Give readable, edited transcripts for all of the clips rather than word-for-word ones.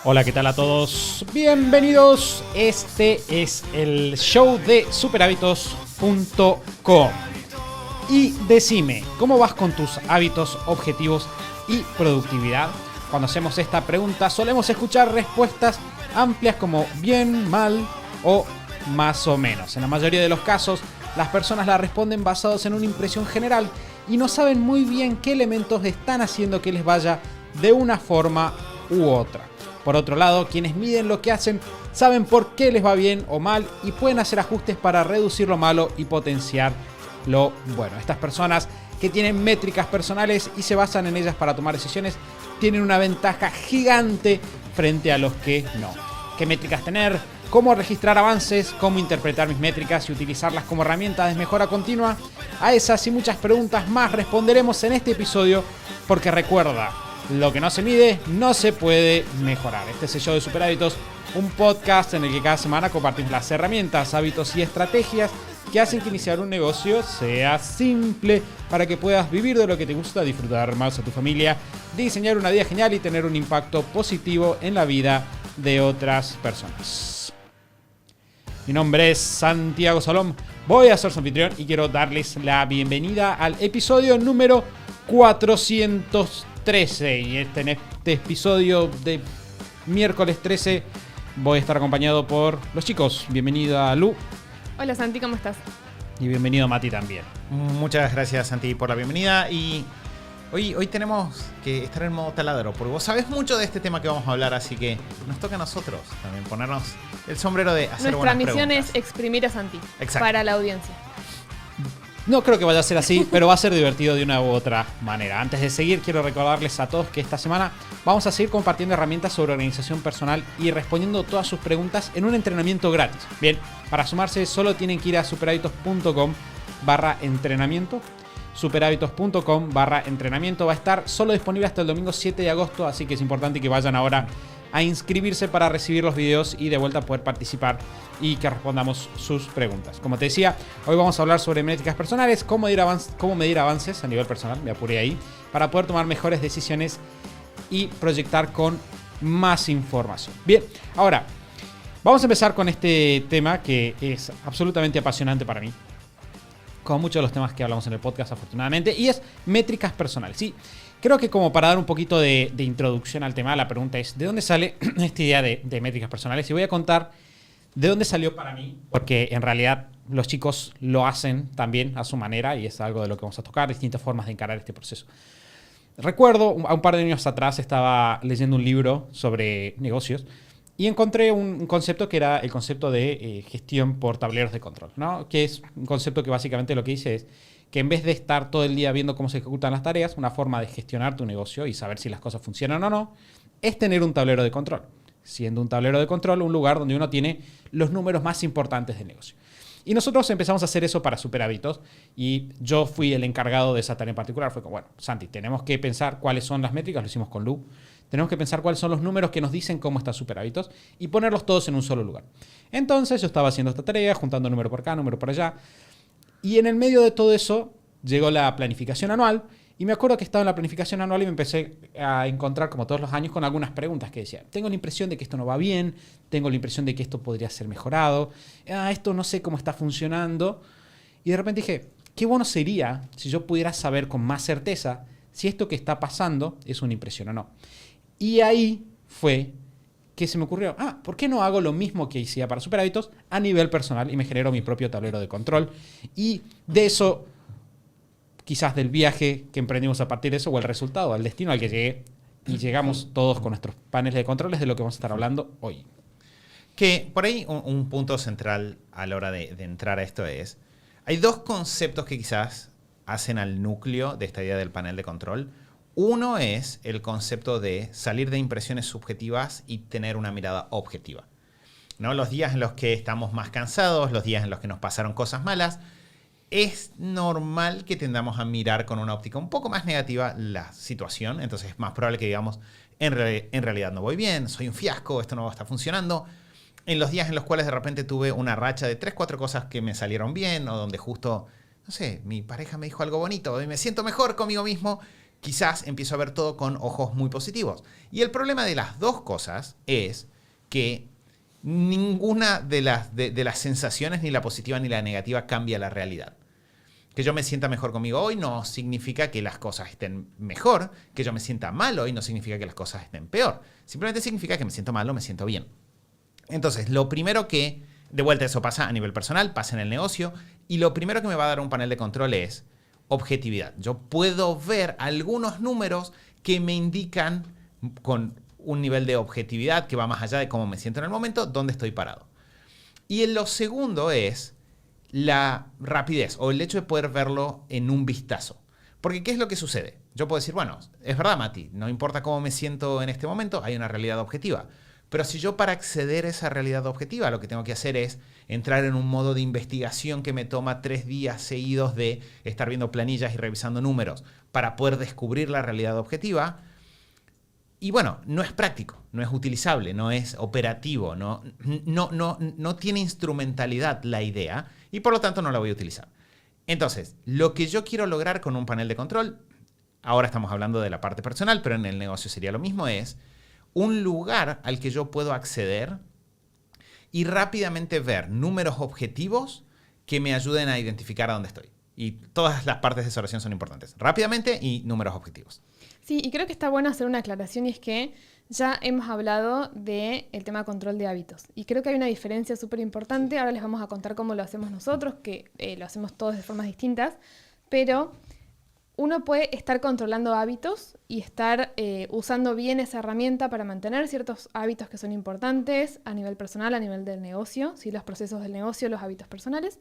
Hola, ¿qué tal a todos? Bienvenidos. Este es el show de superhábitos.com. Y decime, ¿cómo vas con tus hábitos, objetivos y productividad? Cuando hacemos esta pregunta solemos escuchar respuestas amplias como bien, mal o más o menos. En la mayoría de los casos, las personas la responden basados en una impresión general y no saben muy bien qué elementos están haciendo que les vaya de una forma u otra. Por otro lado, quienes miden lo que hacen saben por qué les va bien o mal y pueden hacer ajustes para reducir lo malo y potenciar lo bueno. Estas personas que tienen métricas personales y se basan en ellas para tomar decisiones tienen una ventaja gigante frente a los que no. ¿Qué métricas tener? ¿Cómo registrar avances? ¿Cómo interpretar mis métricas y utilizarlas como herramientas de mejora continua? A esas y muchas preguntas más responderemos en este episodio, porque recuerda, lo que no se mide no se puede mejorar. Este es el show de Super Hábitos, un podcast en el que cada semana compartimos las herramientas, hábitos y estrategias que hacen que iniciar un negocio sea simple para que puedas vivir de lo que te gusta, disfrutar más a tu familia, diseñar una vida genial y tener un impacto positivo en la vida de otras personas. Mi nombre es Santiago Salom, voy a ser su anfitrión y quiero darles la bienvenida al episodio número 413. Y en este episodio de miércoles 13 voy a estar acompañado por los chicos. Bienvenida Lu. Hola Santi, ¿cómo estás? Y bienvenido Mati también. Muchas gracias Santi por la bienvenida. Y hoy tenemos que estar en modo taladro, porque vos sabés mucho de este tema que vamos a hablar, así que nos toca a nosotros también ponernos el sombrero de hacer buenas preguntas. Nuestra misión es exprimir a Santi. Exacto. Para la audiencia. No creo que vaya a ser así, pero va a ser divertido de una u otra manera. Antes de seguir, quiero recordarles a todos que esta semana vamos a seguir compartiendo herramientas sobre organización personal y respondiendo todas sus preguntas en un entrenamiento gratis. Bien, para sumarse solo tienen que ir a superhábitos.com/entrenamiento. superhábitos.com/entrenamiento va a estar solo disponible hasta el domingo 7 de agosto, así que es importante que vayan ahora a inscribirse para recibir los videos y de vuelta poder participar y que respondamos sus preguntas. Como te decía, hoy vamos a hablar sobre métricas personales, cómo medir avances a nivel personal, me apuré ahí, para poder tomar mejores decisiones y proyectar con más información. Bien, ahora vamos a empezar con este tema que es absolutamente apasionante para mí, como muchos de los temas que hablamos en el podcast afortunadamente, y es métricas personales. Sí, creo que como para dar un poquito de introducción al tema, la pregunta es, ¿de dónde sale esta idea de métricas personales? Y voy a contar de dónde salió para mí, porque en realidad los chicos lo hacen también a su manera y es algo de lo que vamos a tocar, distintas formas de encarar este proceso. Recuerdo, a un par de años atrás estaba leyendo un libro sobre negocios y encontré un concepto que era el concepto de gestión por tableros de control, ¿no? Que es un concepto que básicamente lo que dice es que en vez de estar todo el día viendo cómo se ejecutan las tareas, una forma de gestionar tu negocio y saber si las cosas funcionan o no, es tener un tablero de control. Siendo un tablero de control un lugar donde uno tiene los números más importantes del negocio. Y nosotros empezamos a hacer eso para Super Hábitos y yo fui el encargado de esa tarea en particular. Fue como, bueno, Santi, tenemos que pensar cuáles son las métricas, lo hicimos con Lu. Tenemos que pensar cuáles son los números que nos dicen cómo está Super Hábitos y ponerlos todos en un solo lugar. Entonces yo estaba haciendo esta tarea, juntando número por acá, número por allá. Y en el medio de todo eso llegó la planificación anual. Y me acuerdo que estaba en la planificación anual y me empecé a encontrar, como todos los años, con algunas preguntas que decía, tengo la impresión de que esto no va bien, tengo la impresión de que esto podría ser mejorado, esto no sé cómo está funcionando. Y de repente dije, qué bueno sería si yo pudiera saber con más certeza si esto que está pasando es una impresión o no. Y ahí fue que se me ocurrió, ¿por qué no hago lo mismo que hacía para Super Hábitos a nivel personal y me genero mi propio tablero de control? Y de eso, quizás del viaje que emprendimos a partir de eso, o el resultado, el destino al que llegué, y llegamos todos con nuestros paneles de controles, de lo que vamos a estar hablando hoy. Que por ahí un punto central a la hora de entrar a esto es, hay dos conceptos que quizás hacen al núcleo de esta idea del panel de control. Uno es el concepto de salir de impresiones subjetivas y tener una mirada objetiva, ¿no? Los días en los que estamos más cansados, los días en los que nos pasaron cosas malas, es normal que tendamos a mirar con una óptica un poco más negativa la situación. Entonces es más probable que digamos, en realidad no voy bien, soy un fiasco, esto no va a estar funcionando. en los días en los cuales de repente tuve una racha de 3, 4 cosas que me salieron bien o donde justo, no sé, mi pareja me dijo algo bonito y me siento mejor conmigo mismo, quizás empiezo a ver todo con ojos muy positivos. Y el problema de las dos cosas es que ninguna de las sensaciones, ni la positiva ni la negativa, cambia la realidad. Que yo me sienta mejor conmigo hoy no significa que las cosas estén mejor. Que yo me sienta mal hoy no significa que las cosas estén peor. Simplemente significa que me siento mal o me siento bien. Entonces, lo primero que, de vuelta eso pasa a nivel personal, pasa en el negocio, y lo primero que me va a dar un panel de control es objetividad. Yo puedo ver algunos números que me indican con un nivel de objetividad que va más allá de cómo me siento en el momento, dónde estoy parado. Y lo segundo es la rapidez o el hecho de poder verlo en un vistazo. Porque ¿qué es lo que sucede? Yo puedo decir, bueno, es verdad, Mati, no importa cómo me siento en este momento, hay una realidad objetiva. Pero si yo para acceder a esa realidad objetiva lo que tengo que hacer es entrar en un modo de investigación que me toma 3 días seguidos de estar viendo planillas y revisando números para poder descubrir la realidad objetiva, y bueno, no es práctico, no es utilizable, no es operativo, no tiene instrumentalidad la idea y por lo tanto no la voy a utilizar. Entonces, lo que yo quiero lograr con un panel de control, ahora estamos hablando de la parte personal, pero en el negocio sería lo mismo, es un lugar al que yo puedo acceder y rápidamente ver números objetivos que me ayuden a identificar a dónde estoy. Y todas las partes de esa oración son importantes. Rápidamente y números objetivos. Sí, y creo que está bueno hacer una aclaración y es que ya hemos hablado del tema control de hábitos. Y creo que hay una diferencia súper importante. Ahora les vamos a contar cómo lo hacemos nosotros, que lo hacemos todos de formas distintas. Pero uno puede estar controlando hábitos y estar usando bien esa herramienta para mantener ciertos hábitos que son importantes a nivel personal, a nivel del negocio, ¿sí? Los procesos del negocio, los hábitos personales.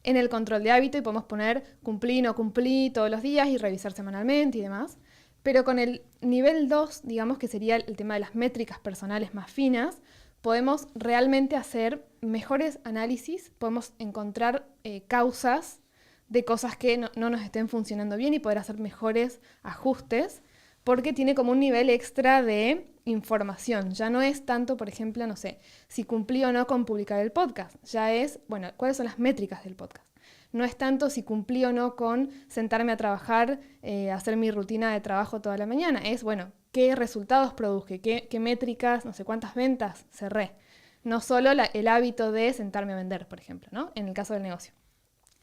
En el control de hábito y podemos poner cumplí, no cumplí todos los días y revisar semanalmente y demás. Pero con el nivel 2, digamos que sería el tema de las métricas personales más finas, podemos realmente hacer mejores análisis, podemos encontrar causas de cosas que no nos estén funcionando bien y poder hacer mejores ajustes, porque tiene como un nivel extra de información. Ya no es tanto, por ejemplo, no sé, si cumplí o no con publicar el podcast. Ya es, bueno, ¿cuáles son las métricas del podcast? No es tanto si cumplí o no con sentarme a trabajar, hacer mi rutina de trabajo toda la mañana. Es, bueno, qué resultados produje, qué métricas, no sé cuántas ventas cerré. No solo el hábito de sentarme a vender, por ejemplo, ¿no? En el caso del negocio.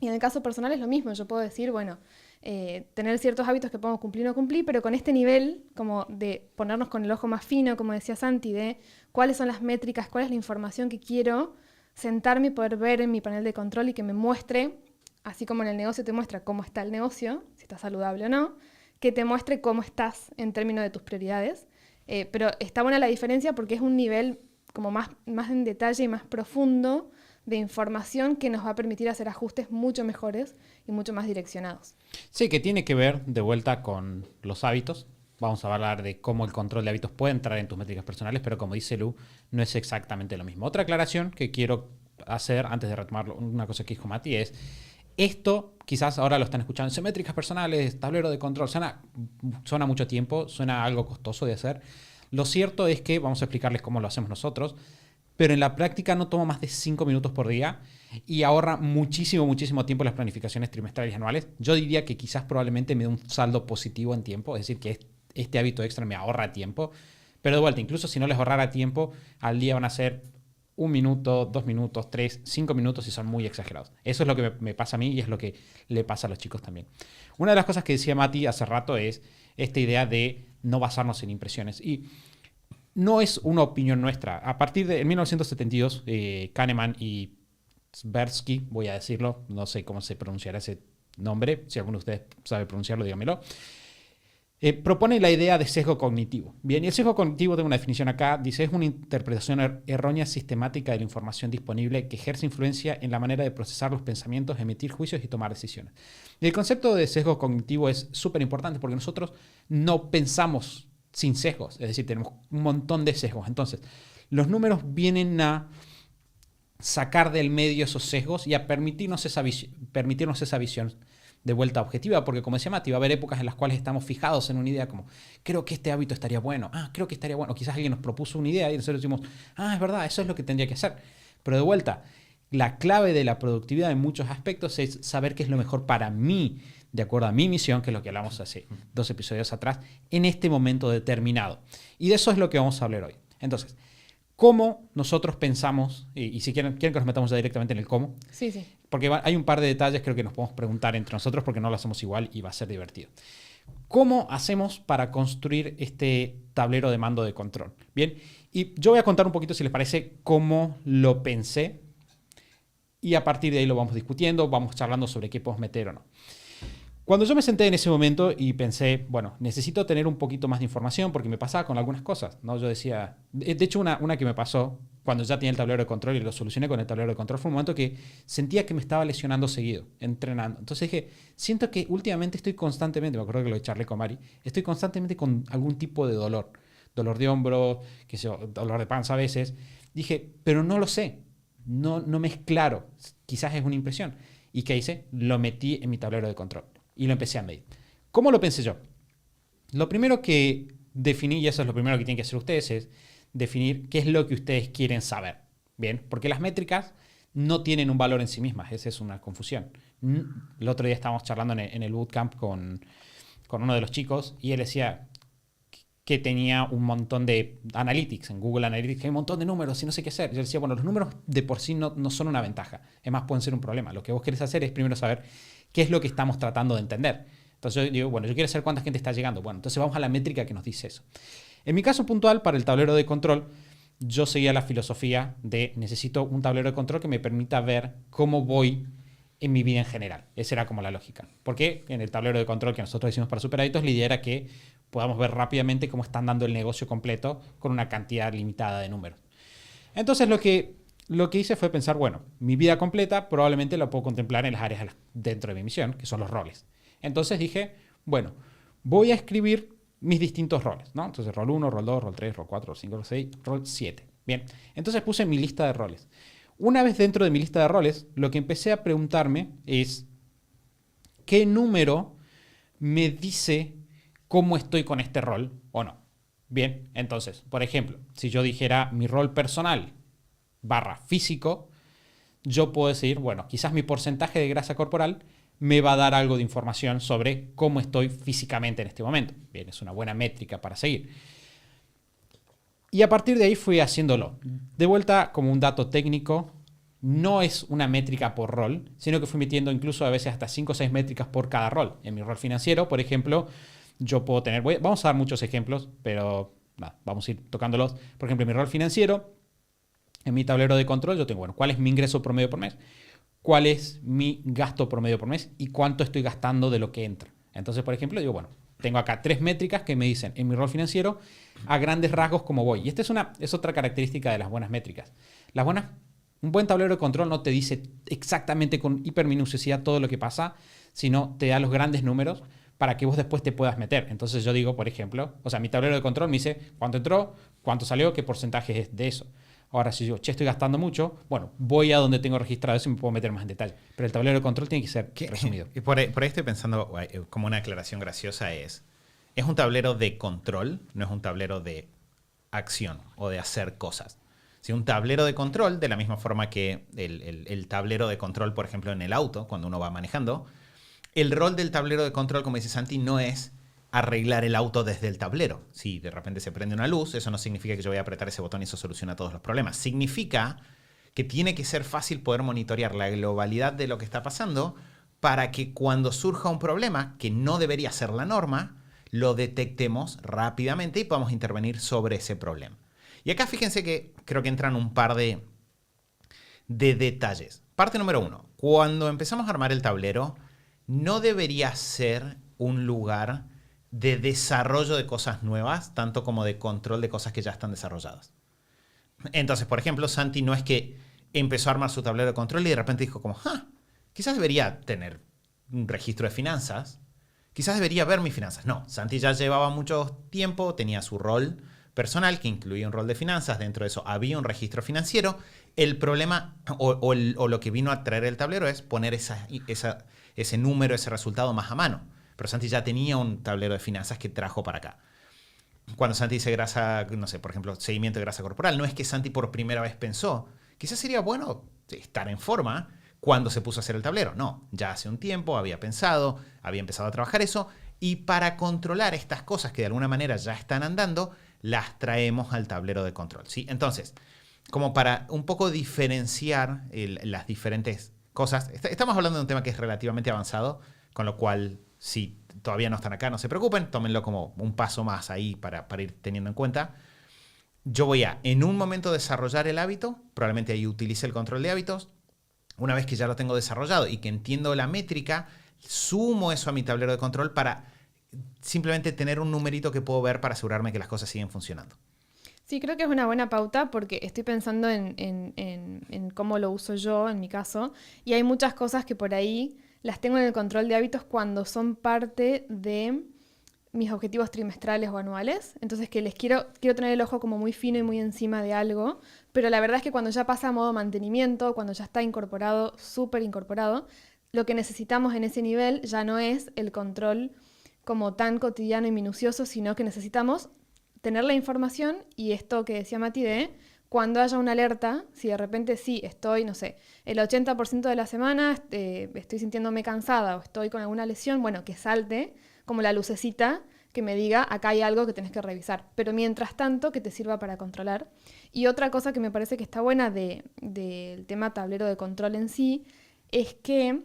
Y en el caso personal es lo mismo. Yo puedo decir, bueno, tener ciertos hábitos que podemos cumplir o no cumplir, pero con este nivel como de ponernos con el ojo más fino, como decía Santi, de cuáles son las métricas, cuál es la información que quiero sentarme y poder ver en mi panel de control y que me muestre, así como en el negocio te muestra cómo está el negocio, si está saludable o no, que te muestre cómo estás en términos de tus prioridades. Pero está buena la diferencia porque es un nivel como más en detalle y más profundo de información que nos va a permitir hacer ajustes mucho mejores y mucho más direccionados. Sí, que tiene que ver de vuelta con los hábitos. Vamos a hablar de cómo el control de hábitos puede entrar en tus métricas personales, pero como dice Lu, no es exactamente lo mismo. Otra aclaración que quiero hacer antes de retomar una cosa que dijo Mati es, esto quizás ahora lo están escuchando, métricas personales, tablero de control, suena mucho tiempo, suena algo costoso de hacer. Lo cierto es que vamos a explicarles cómo lo hacemos nosotros, pero en la práctica no toma más de 5 minutos por día y ahorra muchísimo tiempo en las planificaciones trimestrales y anuales. Yo diría que quizás probablemente me dé un saldo positivo en tiempo, es decir, que este hábito extra me ahorra tiempo, pero de vuelta, incluso si no les ahorrara tiempo, al día van a ser 1 minuto, 2 minutos, 3, 5 minutos y son muy exagerados. Eso es lo que me pasa a mí y es lo que le pasa a los chicos también. Una de las cosas que decía Mati hace rato es esta idea de no basarnos en impresiones. Y no es una opinión nuestra. A partir de 1972, Kahneman y Tversky, voy a decirlo, no sé cómo se pronunciará ese nombre, si alguno de ustedes sabe pronunciarlo, dígamelo, propone la idea de sesgo cognitivo. Bien, y el sesgo cognitivo, tengo una definición acá, dice, es una interpretación errónea sistemática de la información disponible que ejerce influencia en la manera de procesar los pensamientos, emitir juicios y tomar decisiones. Y el concepto de sesgo cognitivo es súper importante porque nosotros no pensamos sin sesgos, es decir, tenemos un montón de sesgos. Entonces, los números vienen a sacar del medio esos sesgos y a permitirnos esa visión de vuelta objetiva, porque como decía Mati, va a haber épocas en las cuales estamos fijados en una idea como, creo que este hábito estaría bueno, creo que estaría bueno, o quizás alguien nos propuso una idea y nosotros decimos, es verdad, eso es lo que tendría que hacer. Pero de vuelta, la clave de la productividad en muchos aspectos es saber qué es lo mejor para mí, de acuerdo a mi misión, que es lo que hablamos hace 2 episodios atrás, en este momento determinado. Y de eso es lo que vamos a hablar hoy. Entonces, ¿cómo nosotros pensamos? Y si quieren que nos metamos ya directamente en el cómo. Sí, sí. Porque hay un par de detalles creo que nos podemos preguntar entre nosotros porque no lo hacemos igual y va a ser divertido. ¿Cómo hacemos para construir este tablero de mando de control? Bien, y yo voy a contar un poquito, si les parece, cómo lo pensé. Y a partir de ahí lo vamos discutiendo, vamos charlando sobre qué podemos meter o no. Cuando yo me senté en ese momento y pensé, bueno, necesito tener un poquito más de información porque me pasaba con algunas cosas, ¿no? Yo decía, de hecho una que me pasó cuando ya tenía el tablero de control y lo solucioné con el tablero de control fue un momento que sentía que me estaba lesionando seguido, entrenando. Entonces dije, siento que últimamente estoy constantemente, me acuerdo que lo charlé con Mari, estoy constantemente con algún tipo de dolor de hombro, qué sé yo, dolor de panza a veces. Dije, pero no lo sé, no me es claro, quizás es una impresión. ¿Y qué hice? Lo metí en mi tablero de control. Y lo empecé a medir. ¿Cómo lo pensé yo? Lo primero que definí, y eso es lo primero que tienen que hacer ustedes, es definir qué es lo que ustedes quieren saber. Bien, porque las métricas no tienen un valor en sí mismas. Esa es una confusión. El otro día estábamos charlando en el bootcamp con uno de los chicos y él decía que tenía un montón de analytics, en Google Analytics hay un montón de números y no sé qué hacer. Yo decía, bueno, los números de por sí no son una ventaja. Es más, pueden ser un problema. Lo que vos querés hacer es primero saber qué es lo que estamos tratando de entender. Entonces yo digo, bueno, yo quiero saber cuánta gente está llegando. Bueno, entonces vamos a la métrica que nos dice eso. En mi caso puntual, para el tablero de control, yo seguía la filosofía de necesito un tablero de control que me permita ver cómo voy en mi vida en general. Esa era como la lógica. Porque en el tablero de control que nosotros hicimos para Superhábitos, la idea era que podamos ver rápidamente cómo están dando el negocio completo con una cantidad limitada de números. Entonces lo que hice fue pensar, bueno, mi vida completa probablemente la puedo contemplar en las áreas dentro de mi misión, que son los roles. Entonces dije, bueno, voy a escribir mis distintos roles, ¿no? Entonces rol 1, rol 2, rol 3, rol 4, rol 5, rol 6, rol 7. Bien, entonces puse mi lista de roles. Una vez dentro de mi lista de roles, lo que empecé a preguntarme es, ¿qué número me dice cómo estoy con este rol o no? Bien, entonces, por ejemplo, si yo dijera mi rol personal / físico, yo puedo decir, bueno, quizás mi porcentaje de grasa corporal me va a dar algo de información sobre cómo estoy físicamente en este momento. Bien, es una buena métrica para seguir. Y a partir de ahí fui haciéndolo. De vuelta, como un dato técnico, no es una métrica por rol, sino que fui metiendo incluso a veces hasta 5 o 6 métricas por cada rol. En mi rol financiero, por ejemplo, yo puedo tener... Vamos a dar muchos ejemplos, pero vamos a ir tocándolos. Por ejemplo, en mi rol financiero, en mi tablero de control, yo tengo, bueno, ¿cuál es mi ingreso promedio por mes? ¿Cuál es mi gasto promedio por mes? ¿Y cuánto estoy gastando de lo que entra? Entonces, por ejemplo, digo, bueno, tengo acá 3 métricas que me dicen en mi rol financiero a grandes rasgos cómo voy. Y esta es otra característica de las buenas métricas. Un buen tablero de control no te dice exactamente con hiperminuciosidad todo lo que pasa, sino te da los grandes números para que vos después te puedas meter. Entonces yo digo, por ejemplo, mi tablero de control me dice cuánto entró, cuánto salió, qué porcentaje es de eso. Ahora, si yo estoy gastando mucho, bueno, voy a donde tengo registrado eso y me puedo meter más en detalle. Pero el tablero de control tiene que ser resumido. Y por ahí estoy pensando, como una aclaración graciosa es un tablero de control, no es un tablero de acción o de hacer cosas. Si un tablero de control, de la misma forma que el tablero de control, por ejemplo, en el auto, cuando uno va manejando, el rol del tablero de control, como dice Santi, no es arreglar el auto desde el tablero. Si de repente se prende una luz, eso no significa que yo voy a apretar ese botón y eso soluciona todos los problemas. Significa que tiene que ser fácil poder monitorear la globalidad de lo que está pasando para que cuando surja un problema, que no debería ser la norma, lo detectemos rápidamente y podamos intervenir sobre ese problema. Y acá fíjense que creo que entran un par de detalles. Parte número 1. Cuando empezamos a armar el tablero, no debería ser un lugar de desarrollo de cosas nuevas, tanto como de control de cosas que ya están desarrolladas. Entonces, por ejemplo, Santi no es que empezó a armar su tablero de control y de repente dijo como, quizás debería tener un registro de finanzas, quizás debería ver mis finanzas. No, Santi ya llevaba mucho tiempo, tenía su rol personal que incluía un rol de finanzas, dentro de eso había un registro financiero El problema o lo que vino a traer el tablero es poner ese número, ese resultado más a mano. Pero Santi ya tenía un tablero de finanzas que trajo para acá. Cuando Santi dice grasa, no sé, por ejemplo, seguimiento de grasa corporal, no es que Santi por primera vez pensó, quizás sería bueno estar en forma cuando se puso a hacer el tablero. No, ya hace un tiempo había pensado, había empezado a trabajar eso, y para controlar estas cosas que de alguna manera ya están andando, las traemos al tablero de control, ¿sí? Entonces, como para un poco diferenciar las diferentes cosas, estamos hablando de un tema que es relativamente avanzado, con lo cual, si todavía no están acá, no se preocupen, tómenlo como un paso más ahí para ir teniendo en cuenta. Yo voy a, en un momento, desarrollar el hábito, probablemente ahí utilice el control de hábitos. Una vez que ya lo tengo desarrollado y que entiendo la métrica, sumo eso a mi tablero de control para simplemente tener un numerito que puedo ver para asegurarme que las cosas siguen funcionando. Sí, creo que es una buena pauta porque estoy pensando en cómo lo uso yo, en mi caso, y hay muchas cosas que por ahí las tengo en el control de hábitos cuando son parte de mis objetivos trimestrales o anuales. Entonces que les quiero tener el ojo como muy fino y muy encima de algo, pero la verdad es que cuando ya pasa a modo mantenimiento, cuando ya está incorporado, súper incorporado, lo que necesitamos en ese nivel ya no es el control como tan cotidiano y minucioso, sino que necesitamos tener la información y esto que decía Mati de cuando haya una alerta, si de repente sí estoy, no sé, el 80% de la semana estoy sintiéndome cansada o estoy con alguna lesión, bueno, que salte como la lucecita que me diga acá hay algo que tenés que revisar, pero mientras tanto que te sirva para controlar. Y otra cosa que me parece que está buena del tema tablero de control en sí es que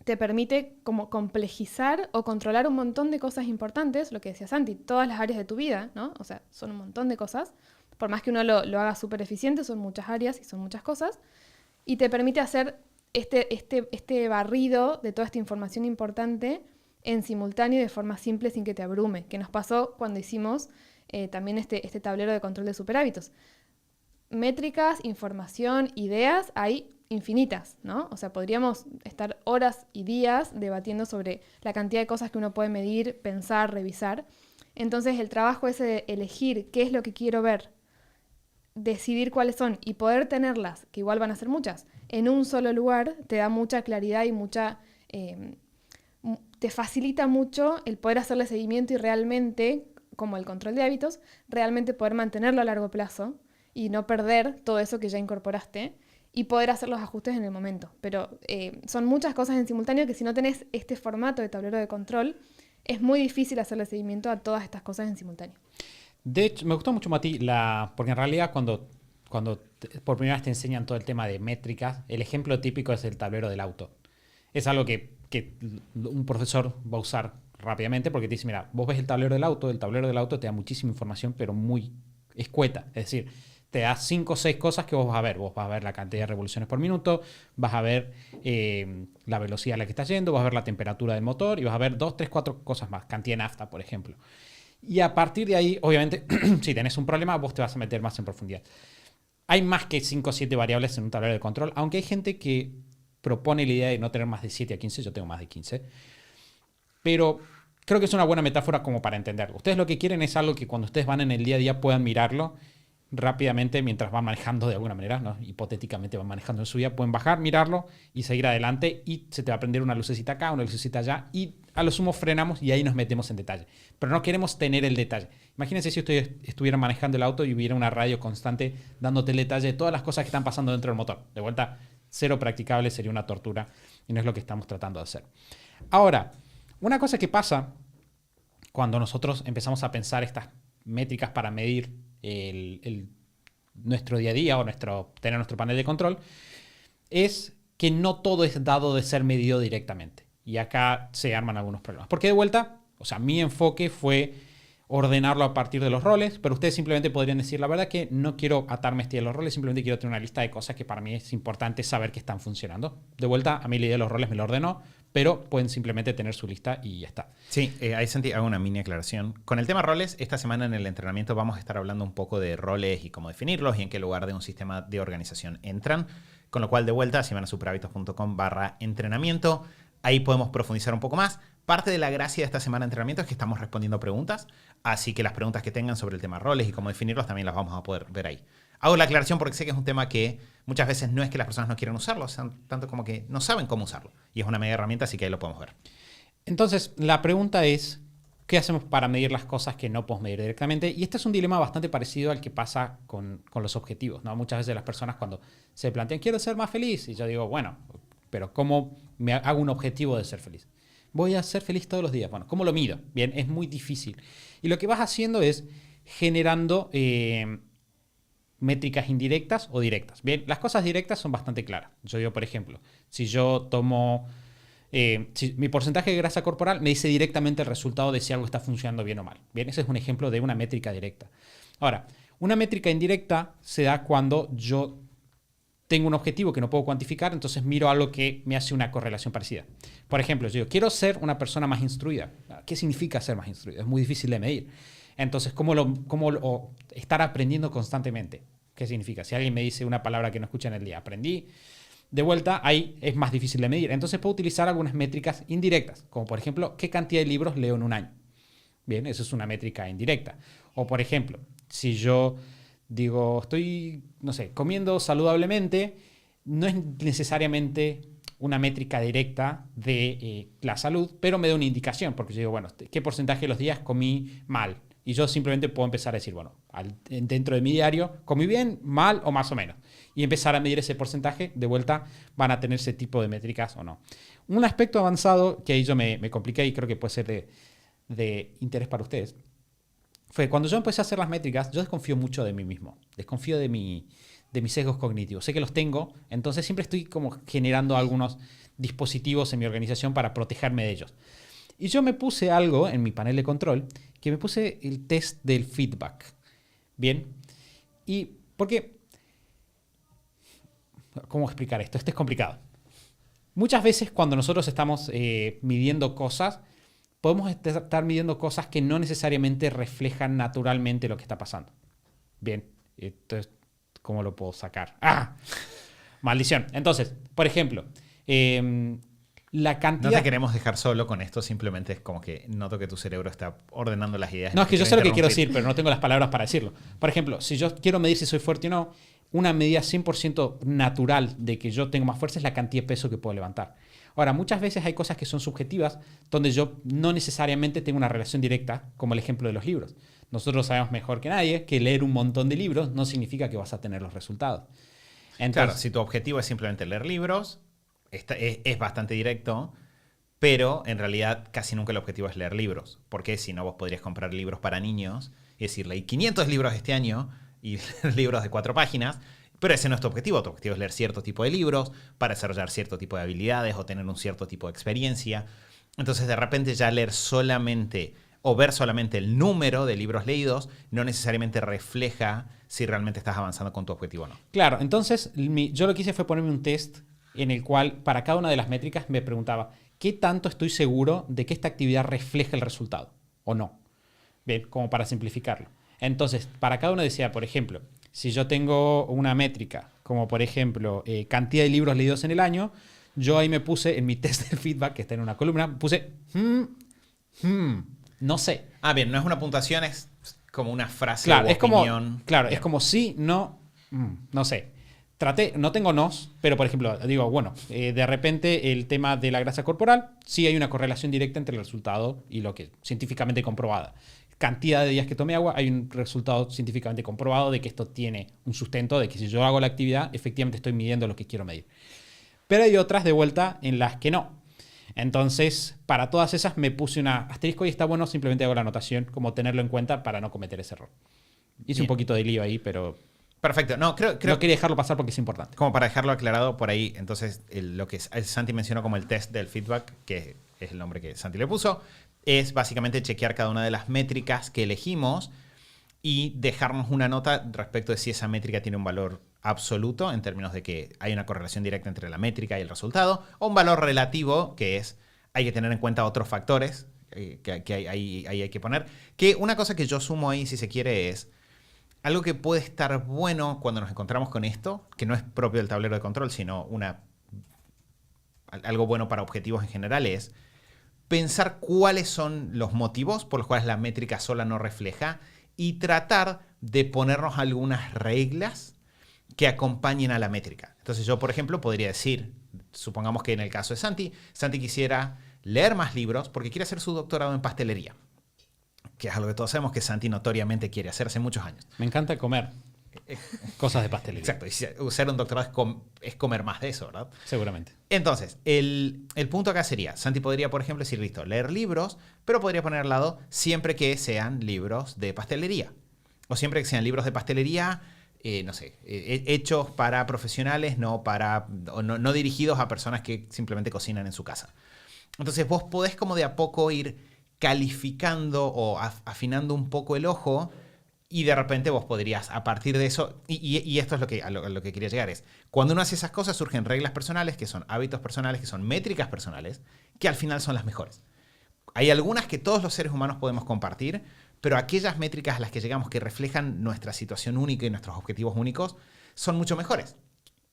te permite como complejizar o controlar un montón de cosas importantes, lo que decía Santi, todas las áreas de tu vida, ¿no? O sea, son un montón de cosas. Por más que uno lo haga súper eficiente, son muchas áreas y son muchas cosas. Y te permite hacer este barrido de toda esta información importante en simultáneo y de forma simple sin que te abrume, que nos pasó cuando hicimos también este tablero de control de superhábitos. Métricas, información, ideas, hay infinitas, ¿no? O sea, podríamos estar horas y días debatiendo sobre la cantidad de cosas que uno puede medir, pensar, revisar. Entonces, el trabajo ese de elegir qué es lo que quiero ver, decidir cuáles son y poder tenerlas, que igual van a ser muchas, en un solo lugar, te da mucha claridad y te facilita mucho el poder hacerle seguimiento y realmente, como el control de hábitos, realmente poder mantenerlo a largo plazo y no perder todo eso que ya incorporaste y poder hacer los ajustes en el momento. Pero son muchas cosas en simultáneo que si no tenés este formato de tablero de control, es muy difícil hacerle seguimiento a todas estas cosas en simultáneo. De hecho, me gustó mucho, Mati, porque en realidad cuando por primera vez te enseñan todo el tema de métricas, el ejemplo típico es el tablero del auto. Es algo que un profesor va a usar rápidamente porque te dice, mira, vos ves el tablero del auto te da muchísima información, pero muy escueta. Es decir, te da 5 o 6 cosas que vos vas a ver. Vos vas a ver la cantidad de revoluciones por minuto, vas a ver la velocidad a la que estás yendo, vas a ver la temperatura del motor y vas a ver 2, 3, 4 cosas más. Cantidad de nafta, por ejemplo. Y a partir de ahí, obviamente, si tenés un problema, vos te vas a meter más en profundidad. Hay más que 5 o 7 variables en un tablero de control, aunque hay gente que propone la idea de no tener más de 7 a 15. Yo tengo más de 15. Pero creo que es una buena metáfora como para entenderlo. Ustedes lo que quieren es algo que cuando ustedes van en el día a día puedan mirarlo rápidamente mientras van manejando de alguna manera, ¿no? Hipotéticamente van manejando en su vida, pueden bajar, mirarlo y seguir adelante y se te va a prender una lucecita acá, una lucecita allá y a lo sumo frenamos y ahí nos metemos en detalle. Pero no queremos tener el detalle. Imagínense si ustedes estuvieran manejando el auto y hubiera una radio constante dándote el detalle de todas las cosas que están pasando dentro del motor. De vuelta, cero practicable, sería una tortura y no es lo que estamos tratando de hacer. Ahora, una cosa que pasa cuando nosotros empezamos a pensar estas métricas para medir nuestro día a día o tener nuestro panel de control es que no todo es dado de ser medido directamente. Y acá se arman algunos problemas. Porque de vuelta, o sea, mi enfoque fue ordenarlo a partir de los roles, pero ustedes simplemente podrían decir, la verdad que no quiero atarme a los roles, simplemente quiero tener una lista de cosas que para mí es importante saber que están funcionando. De vuelta, a mí la idea de los roles me lo ordenó, pero pueden simplemente tener su lista y ya está. Sí, ahí Santi, hago una mini aclaración. Con el tema roles, esta semana en el entrenamiento vamos a estar hablando un poco de roles y cómo definirlos y en qué lugar de un sistema de organización entran. Con lo cual, de vuelta, si van a superhábitos.com/entrenamiento, ahí podemos profundizar un poco más. Parte de la gracia de esta semana de entrenamiento es que estamos respondiendo preguntas, así que las preguntas que tengan sobre el tema roles y cómo definirlos también las vamos a poder ver ahí. Hago la aclaración porque sé que es un tema que muchas veces no es que las personas no quieran usarlo, tanto como que no saben cómo usarlo. Y es una mega herramienta, así que ahí lo podemos ver. Entonces, la pregunta es, ¿qué hacemos para medir las cosas que no podemos medir directamente? Y este es un dilema bastante parecido al que pasa con los objetivos, ¿no? Muchas veces las personas cuando se plantean, quiero ser más feliz, y yo digo, bueno, pero ¿cómo me hago un objetivo de ser feliz? Voy a ser feliz todos los días. Bueno, ¿cómo lo mido? Bien, es muy difícil. Y lo que vas haciendo es generando métricas indirectas o directas. Bien, las cosas directas son bastante claras. Yo digo, por ejemplo, si yo tomo... si mi porcentaje de grasa corporal me dice directamente el resultado de si algo está funcionando bien o mal. Bien, ese es un ejemplo de una métrica directa. Ahora, una métrica indirecta se da cuando yo tengo un objetivo que no puedo cuantificar, entonces miro algo que me hace una correlación parecida. Por ejemplo, yo digo, quiero ser una persona más instruida. ¿Qué significa ser más instruida? Es muy difícil de medir. Entonces, ¿cómo estar aprendiendo constantemente? ¿Qué significa? Si alguien me dice una palabra que no escucha en el día, aprendí. De vuelta, ahí es más difícil de medir. Entonces puedo utilizar algunas métricas indirectas, como por ejemplo, ¿qué cantidad de libros leo en un año? Bien, eso es una métrica indirecta. O por ejemplo, si yo digo, estoy, no sé, comiendo saludablemente, no es necesariamente una métrica directa de la salud, pero me da una indicación, porque yo digo, bueno, ¿qué porcentaje de los días comí mal? Y yo simplemente puedo empezar a decir, bueno, dentro de mi diario, ¿comí bien, mal o más o menos? Y empezar a medir ese porcentaje. De vuelta van a tener ese tipo de métricas o no. Un aspecto avanzado que ahí yo me compliqué y creo que puede ser de interés para ustedes fue cuando yo empecé a hacer las métricas, yo desconfío mucho de mí mismo. Desconfío de mis sesgos cognitivos. Sé que los tengo, entonces siempre estoy como generando algunos dispositivos en mi organización para protegerme de ellos. Y yo me puse algo en mi panel de control, que me puse el test del feedback. Bien. Y porque... ¿Cómo explicar esto? Esto es complicado. Muchas veces cuando nosotros estamos midiendo cosas, podemos estar midiendo cosas que no necesariamente reflejan naturalmente lo que está pasando. Bien. Entonces, ¿cómo lo puedo sacar? ¡Ah! Maldición. Entonces, por ejemplo... la cantidad... No te queremos dejar solo con esto, simplemente es como que noto que tu cerebro está ordenando las ideas. No, es que yo sé lo que quiero decir, pero no tengo las palabras para decirlo. Por ejemplo, si yo quiero medir si soy fuerte o no, una medida 100% natural de que yo tengo más fuerza es la cantidad de peso que puedo levantar. Ahora, muchas veces hay cosas que son subjetivas donde yo no necesariamente tengo una relación directa, como el ejemplo de los libros. Nosotros sabemos mejor que nadie que leer un montón de libros no significa que vas a tener los resultados. Entonces, claro, si tu objetivo es simplemente leer libros... Es bastante directo, pero en realidad casi nunca el objetivo es leer libros. Porque si no, vos podrías comprar libros para niños y decir, leí 500 libros este año y leer libros de 4 páginas, pero ese no es tu objetivo. Tu objetivo es leer cierto tipo de libros para desarrollar cierto tipo de habilidades o tener un cierto tipo de experiencia. Entonces, de repente ya leer solamente o ver solamente el número de libros leídos no necesariamente refleja si realmente estás avanzando con tu objetivo o no. Claro, entonces yo lo que hice fue ponerme un test en el cual para cada una de las métricas me preguntaba ¿qué tanto estoy seguro de que esta actividad refleja el resultado o no? Bien, como para simplificarlo. Entonces, para cada uno decía, por ejemplo, si yo tengo una métrica, como por ejemplo cantidad de libros leídos en el año, yo ahí me puse en mi test de feedback, que está en una columna, puse no sé. Ah, bien, no es una puntuación, es como una frase claro, o opinión. Claro, es como sí, no, no sé. No tengo nos, pero por ejemplo, digo, bueno, de repente el tema de la grasa corporal, sí hay una correlación directa entre el resultado y lo que científicamente comprobada. Cantidad de días que tomé agua, hay un resultado científicamente comprobado de que esto tiene un sustento, de que si yo hago la actividad, efectivamente estoy midiendo lo que quiero medir. Pero hay otras de vuelta en las que no. Entonces, para todas esas me puse una asterisco y está bueno, simplemente hago la anotación, como tenerlo en cuenta para no cometer ese error. Hice un poquito de lío ahí, pero... Perfecto. No, creo no quería dejarlo pasar porque es importante. Como para dejarlo aclarado por ahí, entonces lo que Santi mencionó como el test del feedback, que es el nombre que Santi le puso, es básicamente chequear cada una de las métricas que elegimos y dejarnos una nota respecto de si esa métrica tiene un valor absoluto, en términos de que hay una correlación directa entre la métrica y el resultado, o un valor relativo, que es hay que tener en cuenta otros factores que ahí hay que poner. Que una cosa que yo sumo ahí, si se quiere, es algo que puede estar bueno cuando nos encontramos con esto, que no es propio del tablero de control, sino algo bueno para objetivos en general, es pensar cuáles son los motivos por los cuales la métrica sola no refleja y tratar de ponernos algunas reglas que acompañen a la métrica. Entonces yo, por ejemplo, podría decir, supongamos que en el caso de Santi quisiera leer más libros porque quiere hacer su doctorado en pastelería, que es algo que todos sabemos que Santi notoriamente quiere hacer hace muchos años. Me encanta comer cosas de pastelería. Exacto, y usar un doctorado es comer más de eso, ¿verdad? Seguramente. Entonces, el punto acá sería, Santi podría, por ejemplo, decir, listo, leer libros, pero podría poner al lado siempre que sean libros de pastelería. O siempre que sean libros de pastelería, no sé, hechos para profesionales, no dirigidos a personas que simplemente cocinan en su casa. Entonces vos podés como de a poco ir calificando o afinando un poco el ojo y de repente vos podrías, a partir de eso, y esto es a lo que quería llegar, es cuando uno hace esas cosas surgen reglas personales, que son hábitos personales, que son métricas personales, que al final son las mejores. Hay algunas que todos los seres humanos podemos compartir, pero aquellas métricas a las que llegamos que reflejan nuestra situación única y nuestros objetivos únicos son mucho mejores.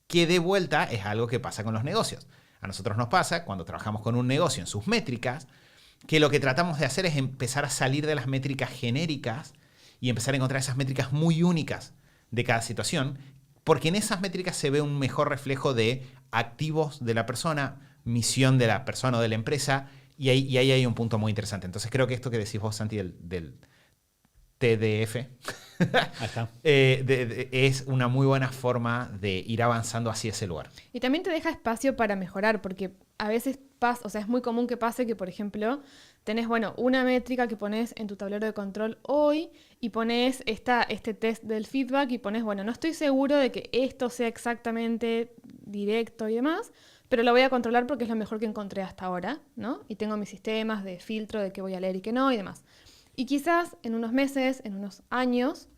Que de vuelta es algo que pasa con los negocios. A nosotros nos pasa cuando trabajamos con un negocio en sus métricas, que lo que tratamos de hacer es empezar a salir de las métricas genéricas y empezar a encontrar esas métricas muy únicas de cada situación, porque en esas métricas se ve un mejor reflejo de activos de la persona, misión de la persona o de la empresa, y ahí hay un punto muy interesante. Entonces creo que esto que decís vos, Santi, del TDF, Ahí está. Es una muy buena forma de ir avanzando hacia ese lugar. Y también te deja espacio para mejorar, porque a veces pasa, o sea, es muy común que pase que, por ejemplo, tenés, una métrica que pones en tu tablero de control hoy y pones este test del feedback y pones, no estoy seguro de que esto sea exactamente directo y demás, pero lo voy a controlar porque es lo mejor que encontré hasta ahora, ¿no? Y tengo mis sistemas de filtro de qué voy a leer y qué no y demás. Y quizás en unos meses, en unos años,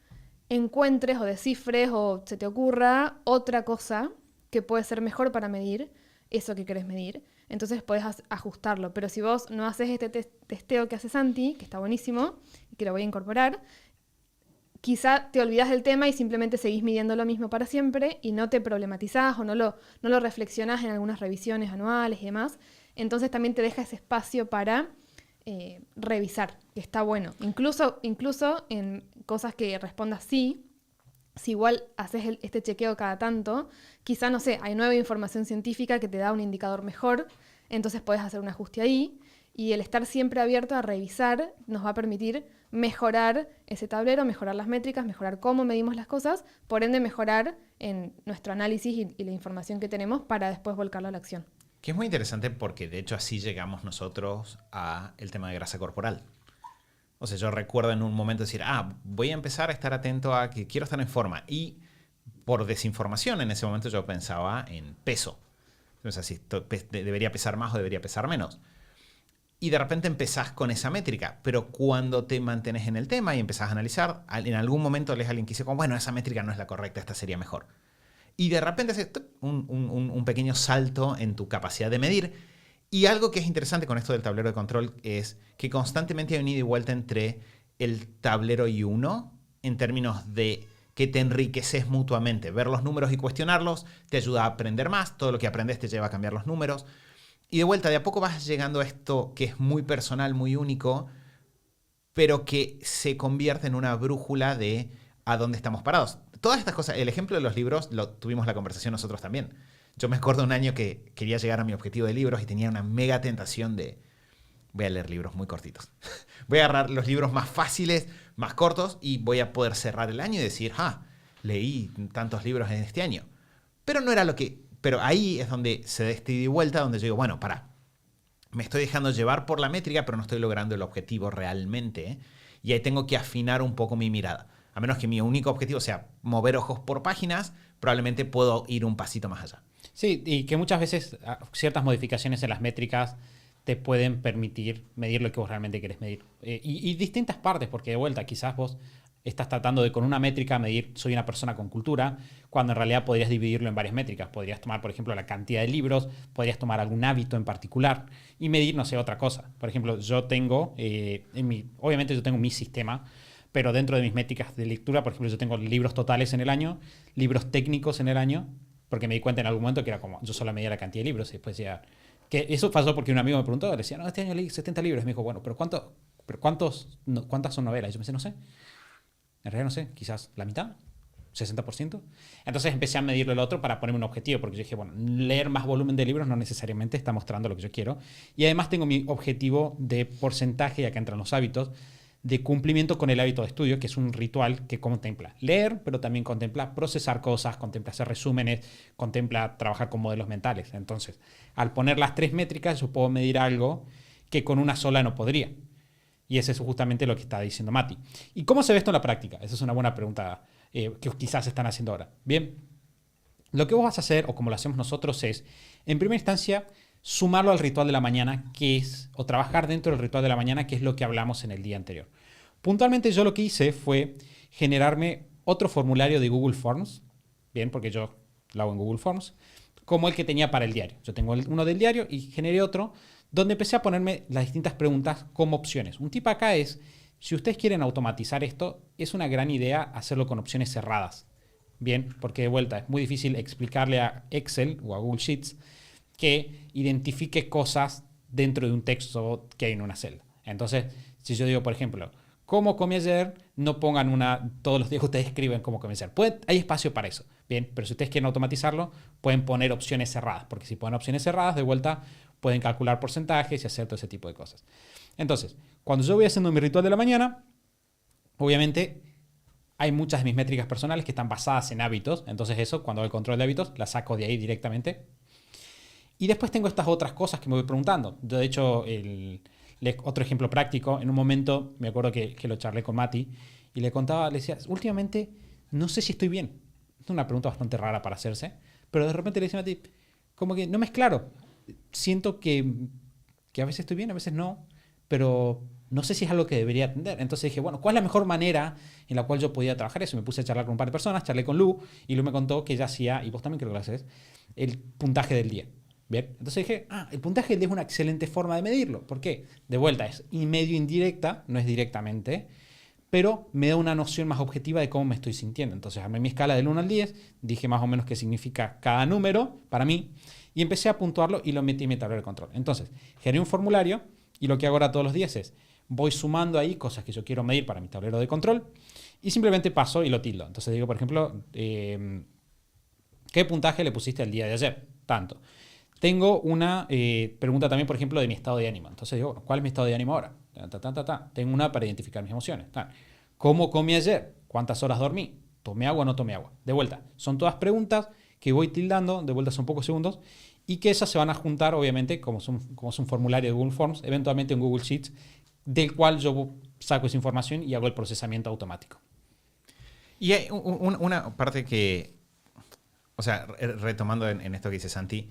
encuentres o descifres o se te ocurra otra cosa que puede ser mejor para medir eso que querés medir. Entonces podés ajustarlo. Pero si vos no haces este testeo que hace Santi, que está buenísimo y que lo voy a incorporar, quizá te olvidás del tema y simplemente seguís midiendo lo mismo para siempre y no te problematizás o no lo reflexionás en algunas revisiones anuales y demás. Entonces también te deja ese espacio para revisar, que está bueno. Incluso en cosas que respondas sí, si igual haces este chequeo cada tanto, quizá, no sé, hay nueva información científica que te da un indicador mejor, entonces puedes hacer un ajuste ahí, y el estar siempre abierto a revisar nos va a permitir mejorar ese tablero, mejorar las métricas, mejorar cómo medimos las cosas, por ende mejorar en nuestro análisis y la información que tenemos para después volcarlo a la acción. Que es muy interesante porque de hecho así llegamos nosotros a el tema de grasa corporal. O sea, yo recuerdo en un momento decir, voy a empezar a estar atento a que quiero estar en forma. Y por desinformación en ese momento yo pensaba en peso. Entonces, si debería pesar más o debería pesar menos. Y de repente empezás con esa métrica. Pero cuando te mantienes en el tema y empezás a analizar, en algún momento lees a alguien que dice, esa métrica no es la correcta, esta sería mejor. Y de repente haces un pequeño salto en tu capacidad de medir. Y algo que es interesante con esto del tablero de control es que constantemente hay un ida y vuelta entre el tablero y uno en términos de que te enriqueces mutuamente. Ver los números y cuestionarlos te ayuda a aprender más. Todo lo que aprendes te lleva a cambiar los números. Y de vuelta, de a poco vas llegando a esto que es muy personal, muy único, pero que se convierte en una brújula de a dónde estamos parados. Todas estas cosas, el ejemplo de los libros, tuvimos la conversación nosotros también. Yo me acuerdo un año que quería llegar a mi objetivo de libros y tenía una mega tentación de voy a leer libros muy cortitos. Voy a agarrar los libros más fáciles, más cortos y voy a poder cerrar el año y decir, leí tantos libros en este año. Pero no era lo que... Pero ahí es donde se da este ida y vuelta, donde yo digo, me estoy dejando llevar por la métrica, pero no estoy logrando el objetivo realmente. Y ahí tengo que afinar un poco mi mirada. A menos que mi único objetivo sea mover ojos por páginas, probablemente puedo ir un pasito más allá. Sí, y que muchas veces ciertas modificaciones en las métricas te pueden permitir medir lo que vos realmente querés medir. Y distintas partes, porque de vuelta, quizás vos estás tratando de con una métrica medir soy una persona con cultura, cuando en realidad podrías dividirlo en varias métricas. Podrías tomar, por ejemplo, la cantidad de libros, podrías tomar algún hábito en particular y medir, no sé, otra cosa. Por ejemplo, yo tengo, obviamente yo tengo mi sistema, pero dentro de mis métricas de lectura, por ejemplo, yo tengo libros totales en el año, libros técnicos en el año, porque me di cuenta en algún momento que era como, yo solo medía la cantidad de libros y después decía, que eso pasó porque un amigo me preguntó, le decía, este año leí 70 libros, me dijo, ¿cuántas son novelas? Y yo me decía, no sé. En realidad no sé, quizás la mitad, 60%. Entonces empecé a medirlo el otro para ponerme un objetivo, porque yo dije, bueno, leer más volumen de libros no necesariamente está mostrando lo que yo quiero. Y además tengo mi objetivo de porcentaje, y acá entran los hábitos, de cumplimiento con el hábito de estudio, que es un ritual que contempla leer, pero también contempla procesar cosas, contempla hacer resúmenes, contempla trabajar con modelos mentales. Entonces, al poner las 3 métricas, yo puedo medir algo que con una sola no podría. Y ese es justamente lo que está diciendo Mati. ¿Y cómo se ve esto en la práctica? Esa es una buena pregunta que quizás están haciendo ahora. Bien, lo que vos vas a hacer, o como lo hacemos nosotros, es, en primera instancia, sumarlo al ritual de la mañana, que es, o trabajar dentro del ritual de la mañana, que es lo que hablamos en el día anterior. Puntualmente yo lo que hice fue generarme otro formulario de Google Forms, bien, porque yo lo hago en Google Forms, como el que tenía para el diario. Yo tengo uno del diario y generé otro donde empecé a ponerme las distintas preguntas como opciones. Un tip acá es, si ustedes quieren automatizar esto, es una gran idea hacerlo con opciones cerradas. Bien, porque de vuelta es muy difícil explicarle a Excel o a Google Sheets que identifique cosas dentro de un texto que hay en una celda. Entonces, si yo digo, por ejemplo, ¿cómo comí ayer? No pongan todos los días que ustedes escriben cómo comí ayer. Hay espacio para eso. Bien, pero si ustedes quieren automatizarlo, pueden poner opciones cerradas, porque si ponen opciones cerradas, de vuelta pueden calcular porcentajes y hacer todo ese tipo de cosas. Entonces, cuando yo voy haciendo mi ritual de la mañana, obviamente hay muchas de mis métricas personales que están basadas en hábitos. Entonces eso, cuando hago el control de hábitos, la saco de ahí directamente. Y después tengo estas otras cosas que me voy preguntando. Yo, de hecho, otro ejemplo práctico, en un momento me acuerdo que lo charlé con Mati y le contaba, le decía, últimamente no sé si estoy bien. Es una pregunta bastante rara para hacerse, pero de repente le decía a Mati, como que no me es claro. Siento que a veces estoy bien, a veces no, pero no sé si es algo que debería atender. Entonces dije, bueno, ¿cuál es la mejor manera en la cual yo podía trabajar eso? Me puse a charlar con un par de personas, charlé con Lu, y Lu me contó que ella hacía, y vos también creo que lo haces, el puntaje del día. Bien, entonces dije, el puntaje del día es una excelente forma de medirlo. ¿Por qué? De vuelta, es medio indirecta, no es directamente, pero me da una noción más objetiva de cómo me estoy sintiendo. Entonces armé mi escala del 1 al 10, dije más o menos qué significa cada número para mí, y empecé a puntuarlo y lo metí en mi tablero de control. Entonces, generé un formulario, y lo que hago ahora todos los días es, voy sumando ahí cosas que yo quiero medir para mi tablero de control, y simplemente paso y lo tildo. Entonces digo, por ejemplo, ¿qué puntaje le pusiste el día de ayer? Tanto. Tengo una pregunta también, por ejemplo, de mi estado de ánimo. Entonces digo, ¿cuál es mi estado de ánimo ahora? Tengo una para identificar mis emociones. ¿Cómo comí ayer? ¿Cuántas horas dormí? ¿Tomé agua o no tomé agua? De vuelta, son todas preguntas que voy tildando, de vuelta son pocos segundos, y que esas se van a juntar, obviamente, como es un formulario de Google Forms, eventualmente en Google Sheets, del cual yo saco esa información y hago el procesamiento automático. Y hay una parte que, o sea, retomando en esto que dice Santi,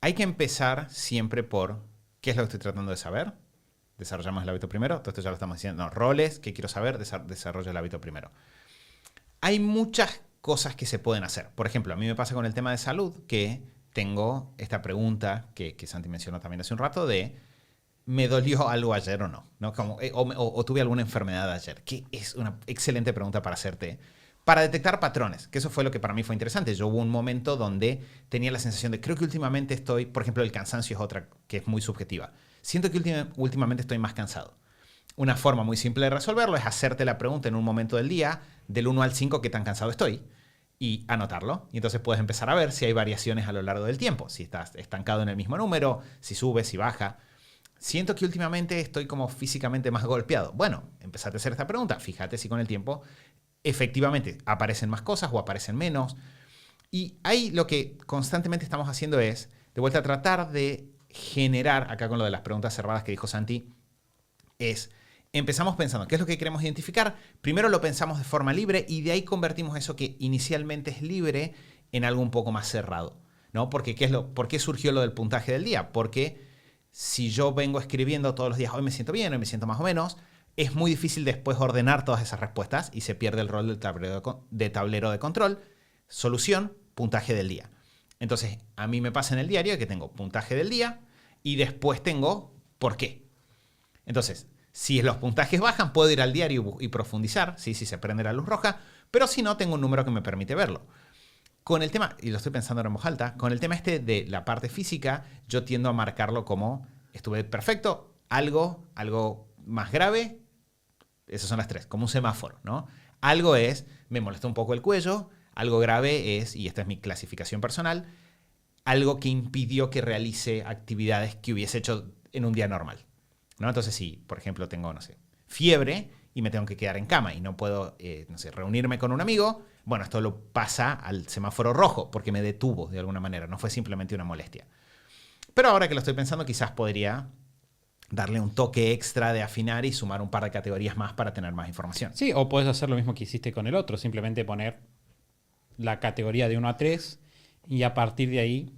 hay que empezar siempre por qué es lo que estoy tratando de saber. Desarrollamos el hábito primero. Todo esto ya lo estamos diciendo. No, roles, qué quiero saber, desarrollo el hábito primero. Hay muchas cosas que se pueden hacer. Por ejemplo, a mí me pasa con el tema de salud que tengo esta pregunta que Santi mencionó también hace un rato de ¿me dolió algo ayer o no? ¿No? O tuve alguna enfermedad ayer. Que es una excelente pregunta para hacerte. Para detectar patrones, que eso fue lo que para mí fue interesante. Yo hubo un momento donde tenía la sensación de, creo que últimamente estoy, por ejemplo, el cansancio es otra que es muy subjetiva. Siento que últimamente estoy más cansado. Una forma muy simple de resolverlo es hacerte la pregunta en un momento del día, del 1 al 5, qué tan cansado estoy, y anotarlo. Y entonces puedes empezar a ver si hay variaciones a lo largo del tiempo, si estás estancado en el mismo número, si sube, si baja. Siento que últimamente estoy como físicamente más golpeado. Bueno, empezate a hacer esta pregunta. Fíjate si con el tiempo efectivamente aparecen más cosas o aparecen menos. Y ahí lo que constantemente estamos haciendo es, de vuelta, a tratar de generar, acá con lo de las preguntas cerradas que dijo Santi, empezamos pensando qué es lo que queremos identificar. Primero lo pensamos de forma libre y de ahí convertimos eso que inicialmente es libre en algo un poco más cerrado, ¿no? Porque ¿por qué surgió lo del puntaje del día? Porque si yo vengo escribiendo todos los días, hoy me siento bien, hoy me siento más o menos, es muy difícil después ordenar todas esas respuestas y se pierde el rol de tablero de control. Solución, puntaje del día. Entonces, a mí me pasa en el diario que tengo puntaje del día y después tengo por qué. Entonces, si los puntajes bajan, puedo ir al diario y profundizar, si se prende la luz roja, pero si no, tengo un número que me permite verlo. Con el tema, y lo estoy pensando ahora en voz alta, con el tema de la parte física, yo tiendo a marcarlo como estuve perfecto, algo más grave. Esas son las tres, como un semáforo, ¿no? Algo es, me molesta un poco el cuello, algo grave es, y esta es mi clasificación personal, algo que impidió que realice actividades que hubiese hecho en un día normal, ¿no? Entonces, si, por ejemplo, tengo, no sé, fiebre y me tengo que quedar en cama y no puedo, no sé, reunirme con un amigo, bueno, esto lo pasa al semáforo rojo porque me detuvo de alguna manera, no fue simplemente una molestia. Pero ahora que lo estoy pensando, quizás podría darle un toque extra de afinar y sumar un par de categorías más para tener más información. Sí, o puedes hacer lo mismo que hiciste con el otro, simplemente poner la categoría de 1 a 3 y a partir de ahí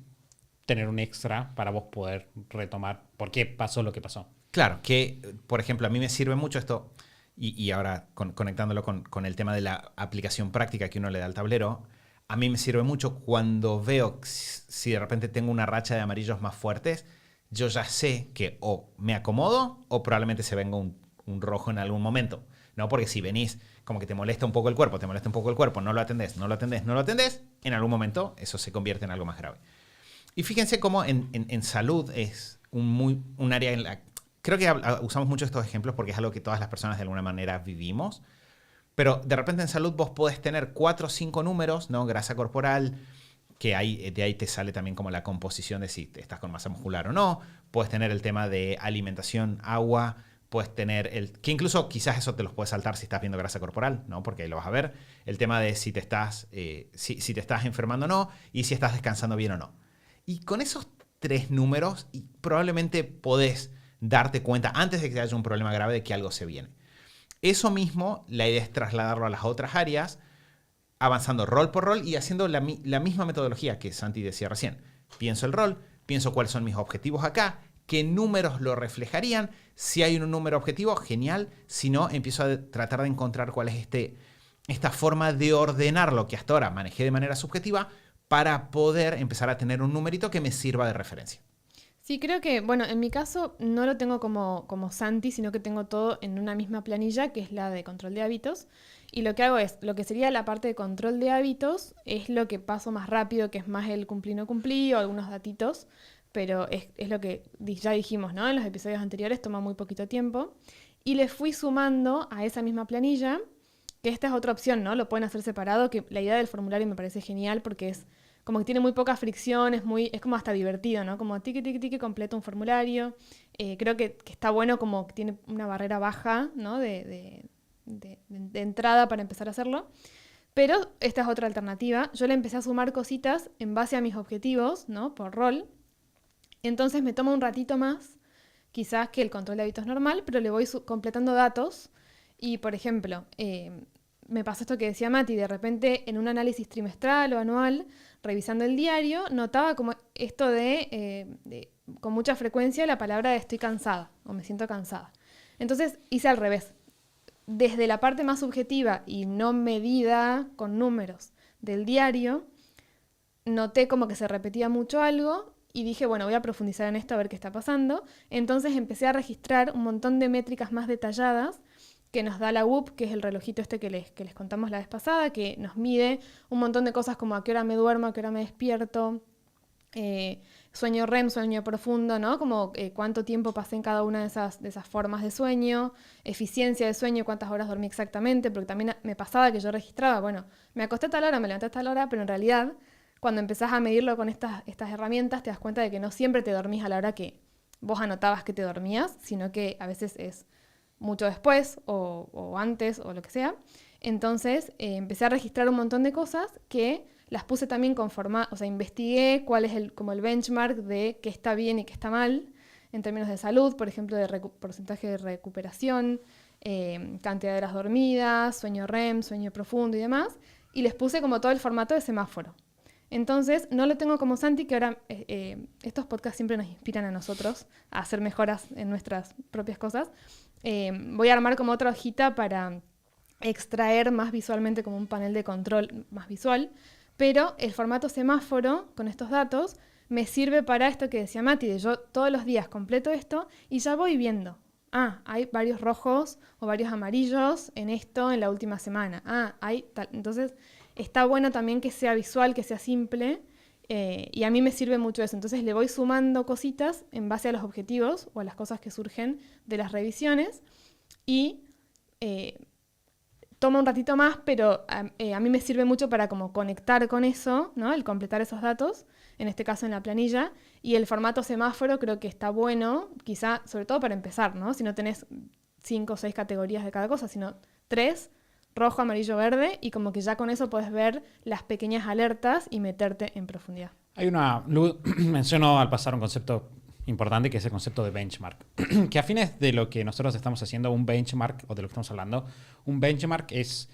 tener un extra para vos poder retomar por qué pasó lo que pasó. Claro, que por ejemplo a mí me sirve mucho esto, y ahora conectándolo con el tema de la aplicación práctica que uno le da al tablero, a mí me sirve mucho cuando veo si de repente tengo una racha de amarillos más fuertes, yo ya sé que o me acomodo o probablemente se venga un rojo en algún momento, ¿no? Porque si venís como que te molesta un poco el cuerpo, no lo atendés, en algún momento eso se convierte en algo más grave. Y fíjense cómo en salud es un área en la... Creo que usamos mucho estos ejemplos porque es algo que todas las personas de alguna manera vivimos. Pero de repente en salud vos podés tener 4 o 5 números, ¿no? Grasa corporal, que de ahí te sale también como la composición de si estás con masa muscular o no. Puedes tener el tema de alimentación, agua. Puedes tener que incluso quizás eso te los puedes saltar si estás viendo grasa corporal, ¿no? Porque ahí lo vas a ver. El tema de si te estás enfermando o no y si estás descansando bien o no. Y con esos 3 números probablemente podés darte cuenta antes de que haya un problema grave de que algo se viene. Eso mismo, la idea es trasladarlo a las otras áreas, avanzando rol por rol y haciendo la misma metodología que Santi decía recién. Pienso el rol, pienso cuáles son mis objetivos acá, qué números lo reflejarían. Si hay un número objetivo, genial. Si no, empiezo a tratar de encontrar cuál es esta forma de ordenar lo que hasta ahora manejé de manera subjetiva para poder empezar a tener un numerito que me sirva de referencia. Sí, creo que, bueno, en mi caso no lo tengo como Santi, sino que tengo todo en una misma planilla, que es la de control de hábitos. Y lo que hago es, lo que sería la parte de control de hábitos, es lo que paso más rápido, que es más el cumplí, no cumplí, o algunos datitos, pero es lo que ya dijimos, ¿no? En los episodios anteriores toma muy poquito tiempo. Y le fui sumando a esa misma planilla, que esta es otra opción, ¿no? Lo pueden hacer separado, que la idea del formulario me parece genial porque es como que tiene muy poca fricción, es como hasta divertido, ¿no? Como tiqui, tiqui, tiqui, completo un formulario. Creo que está bueno como que tiene una barrera baja, ¿no? De entrada para empezar a hacerlo. Pero esta es otra alternativa. Yo le empecé a sumar cositas en base a mis objetivos, ¿no? Por rol. Entonces me toma un ratito más, quizás que el control de hábitos normal, pero le voy completando datos. Y, por ejemplo, me pasó esto que decía Mati, de repente en un análisis trimestral o anual, revisando el diario, notaba como esto con mucha frecuencia la palabra de estoy cansada o me siento cansada. Entonces hice al revés. Desde la parte más subjetiva y no medida con números del diario, noté como que se repetía mucho algo y dije, bueno, voy a profundizar en esto a ver qué está pasando. Entonces empecé a registrar un montón de métricas más detalladas que nos da la WHOOP, que es el relojito este que les contamos la vez pasada, que nos mide un montón de cosas como a qué hora me duermo, a qué hora me despierto, sueño REM, sueño profundo, ¿no? Como cuánto tiempo pasé en cada una de esas formas de sueño, eficiencia de sueño, cuántas horas dormí exactamente, porque también me pasaba que yo registraba, bueno, me acosté a tal hora, me levanté a tal hora, pero en realidad cuando empezás a medirlo con estas herramientas te das cuenta de que no siempre te dormís a la hora que vos anotabas que te dormías, sino que a veces es mucho después o antes o lo que sea. Entonces empecé a registrar un montón de cosas que las puse también o sea, investigué cuál es como el benchmark de qué está bien y qué está mal en términos de salud, por ejemplo, de porcentaje de recuperación, cantidad de horas dormidas, sueño REM, sueño profundo y demás, y les puse como todo el formato de semáforo. Entonces, no lo tengo como Santi, que ahora estos podcasts siempre nos inspiran a nosotros a hacer mejoras en nuestras propias cosas. Voy a armar como otra hojita para extraer más visualmente como un panel de control más visual, pero el formato semáforo con estos datos me sirve para esto que decía Mati, de yo todos los días completo esto y ya voy viendo. Hay varios rojos o varios amarillos en esto en la última semana. Hay tal. Entonces, está bueno también que sea visual, que sea simple, y a mí me sirve mucho eso. Entonces le voy sumando cositas en base a los objetivos o a las cosas que surgen de las revisiones y toma un ratito más, pero a mí me sirve mucho para como conectar con eso, ¿no? El completar esos datos, en este caso en la planilla. Y el formato semáforo creo que está bueno, quizá, sobre todo para empezar, ¿no? Si no tenés 5 o 6 categorías de cada cosa, sino 3, rojo, amarillo, verde, y como que ya con eso puedes ver las pequeñas alertas y meterte en profundidad. Hay menciono al pasar un concepto importante que es el concepto de benchmark, que a fines de lo que nosotros estamos haciendo, un benchmark, o de lo que estamos hablando, un benchmark es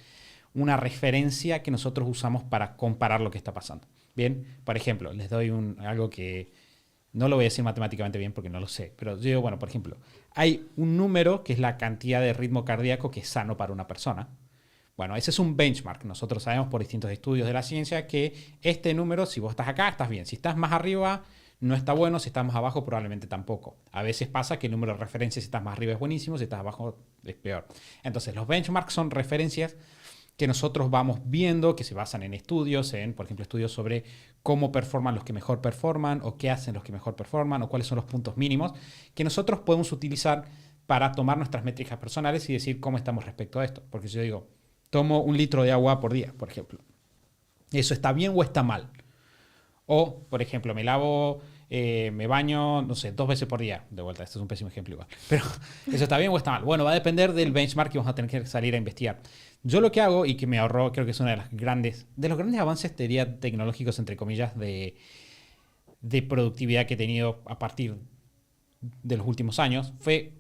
una referencia que nosotros usamos para comparar lo que está pasando. Bien, por ejemplo, les doy algo que no lo voy a decir matemáticamente bien porque no lo sé, pero yo digo, bueno, por ejemplo, hay un número que es la cantidad de ritmo cardíaco que es sano para una persona. Bueno, ese es un benchmark. Nosotros sabemos por distintos estudios de la ciencia que este número, si vos estás acá, estás bien. Si estás más arriba, no está bueno. Si estás más abajo, probablemente tampoco. A veces pasa que el número de referencia, si estás más arriba, es buenísimo. Si estás abajo, es peor. Entonces, los benchmarks son referencias que nosotros vamos viendo, que se basan en estudios, por ejemplo, estudios sobre cómo performan los que mejor performan, o qué hacen los que mejor performan, o cuáles son los puntos mínimos, que nosotros podemos utilizar para tomar nuestras métricas personales y decir cómo estamos respecto a esto. Porque si yo digo, tomo 1 litro de agua por día, por ejemplo, ¿eso está bien o está mal? O, por ejemplo, me baño, no sé, 2 veces por día. De vuelta, este es un pésimo ejemplo igual. Pero, ¿eso está bien o está mal? Bueno, va a depender del benchmark que vamos a tener que salir a investigar. Yo lo que hago, y que me ahorró, creo que es uno de los grandes avances, te diría, tecnológicos, entre comillas, de productividad que he tenido a partir de los últimos años, fue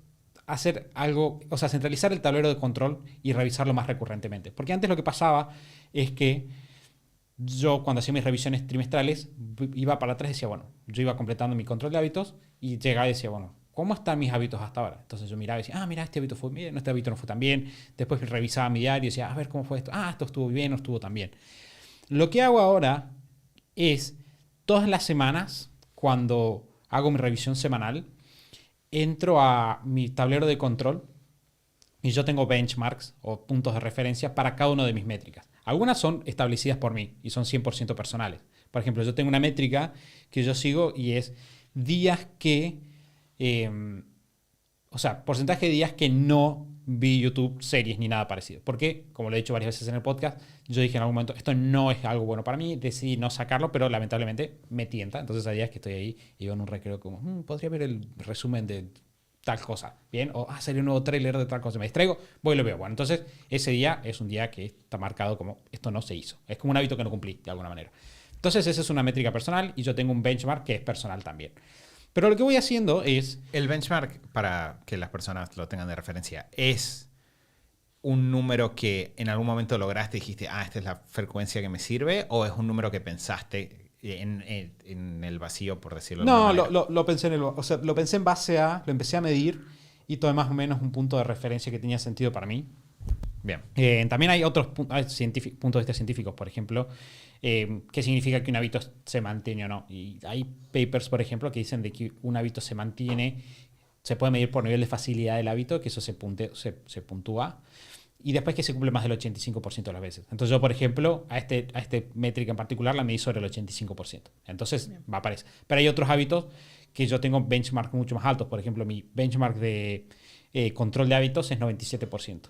hacer algo, o sea, centralizar el tablero de control y revisarlo más recurrentemente. Porque antes lo que pasaba es que yo, cuando hacía mis revisiones trimestrales, iba para atrás y decía, bueno, yo iba completando mi control de hábitos y llegaba y decía, bueno, ¿cómo están mis hábitos hasta ahora? Entonces yo miraba y decía, mira, este hábito fue bien, este hábito no fue tan bien. Después revisaba mi diario y decía, a ver, ¿cómo fue esto? Esto estuvo bien, no estuvo tan bien. Lo que hago ahora es, todas las semanas, cuando hago mi revisión semanal, entro a mi tablero de control y yo tengo benchmarks o puntos de referencia para cada una de mis métricas. Algunas son establecidas por mí y son 100% personales. Por ejemplo, yo tengo una métrica que yo sigo y es días que, porcentaje de días que no vi YouTube, series ni nada parecido. Porque, como lo he dicho varias veces en el podcast, yo dije en algún momento, esto no es algo bueno para mí, decidí no sacarlo, pero lamentablemente me tienta. Entonces hay días que estoy ahí y yo en un recreo como, podría ver el resumen de tal cosa, ¿bien? O salió un nuevo tráiler de tal cosa, me distraigo, voy y lo veo. Bueno, entonces ese día es un día que está marcado como, esto no se hizo. Es como un hábito que no cumplí, de alguna manera. Entonces esa es una métrica personal y yo tengo un benchmark que es personal también. Pero lo que voy haciendo es... El benchmark, para que las personas lo tengan de referencia, es un número que en algún momento lograste y dijiste, esta es la frecuencia que me sirve, o es un número que pensaste en el vacío, por decirlo de alguna manera. Lo pensé lo pensé en base a, lo empecé a medir y tomé más o menos un punto de referencia que tenía sentido para mí. Bien. También hay otros puntos de vista científicos, por ejemplo, qué significa que un hábito se mantiene o no. Y hay papers, por ejemplo, que dicen de que un hábito se mantiene, se puede medir por nivel de facilidad del hábito, que eso se puntúa, y después que se cumple más del 85% de las veces. Entonces yo, por ejemplo, a este métrica en particular la medí sobre el 85%. Entonces va a aparecer. Pero hay otros hábitos que yo tengo benchmarks mucho más altos. Por ejemplo, mi benchmark de control de hábitos es 97%.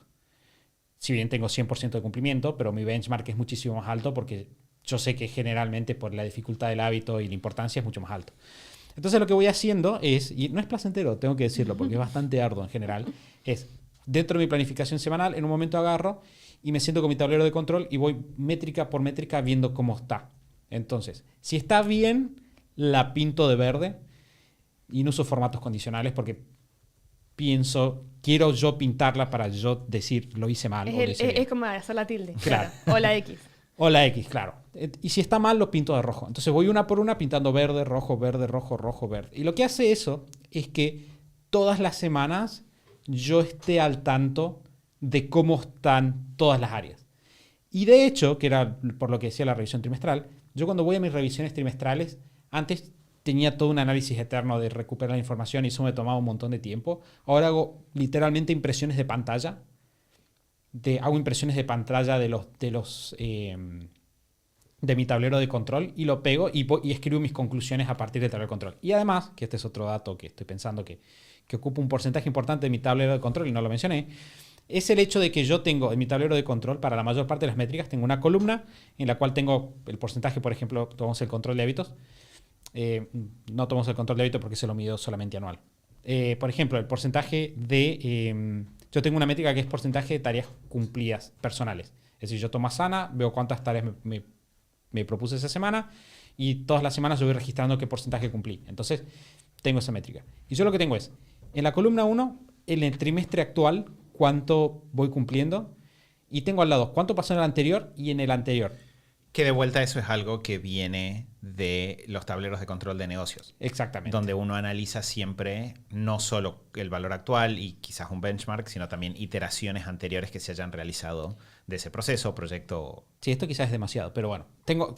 Si bien tengo 100% de cumplimiento, pero mi benchmark es muchísimo más alto porque yo sé que generalmente por la dificultad del hábito y la importancia es mucho más alto. Entonces lo que voy haciendo es, y no es placentero, tengo que decirlo porque es bastante arduo en general, es dentro de mi planificación semanal, en un momento agarro y me siento con mi tablero de control y voy métrica por métrica viendo cómo está. Entonces, si está bien, la pinto de verde y no uso formatos condicionales porque quiero yo pintarla para yo decir lo hice mal. Es como hacer la tilde. Claro. O la X. O la X, claro. Y si está mal, lo pinto de rojo. Entonces voy una por una pintando verde, rojo, verde, rojo, rojo, verde. Y lo que hace eso es que todas las semanas yo esté al tanto de cómo están todas las áreas. Y de hecho, que era por lo que decía la revisión trimestral, yo cuando voy a mis revisiones trimestrales, antes tenía todo un análisis eterno de recuperar la información y eso me tomaba un montón de tiempo. Ahora hago literalmente impresiones de pantalla. Hago impresiones de pantalla de mi tablero de control y lo pego y escribo mis conclusiones a partir del tablero de control. Y además, que este es otro dato que estoy pensando que ocupa un porcentaje importante de mi tablero de control y no lo mencioné, es el hecho de que yo tengo en mi tablero de control, para la mayor parte de las métricas, tengo una columna en la cual tengo el porcentaje, por ejemplo, tomamos el control de hábitos. No tomamos el control de hábitos porque se lo mido solamente anual. Por ejemplo, el porcentaje de... yo tengo una métrica que es porcentaje de tareas cumplidas personales. Es decir, yo tomo Asana, veo cuántas tareas me propuse esa semana y todas las semanas yo voy registrando qué porcentaje cumplí. Entonces, tengo esa métrica. Y yo lo que tengo es, en la columna 1, en el trimestre actual, cuánto voy cumpliendo. Y tengo al lado cuánto pasó en el anterior y en el anterior. Que de vuelta eso es algo que viene de los tableros de control de negocios. Exactamente. Donde uno analiza siempre no solo el valor actual y quizás un benchmark, sino también iteraciones anteriores que se hayan realizado de ese proceso, proyecto. Sí, esto quizás es demasiado, pero bueno.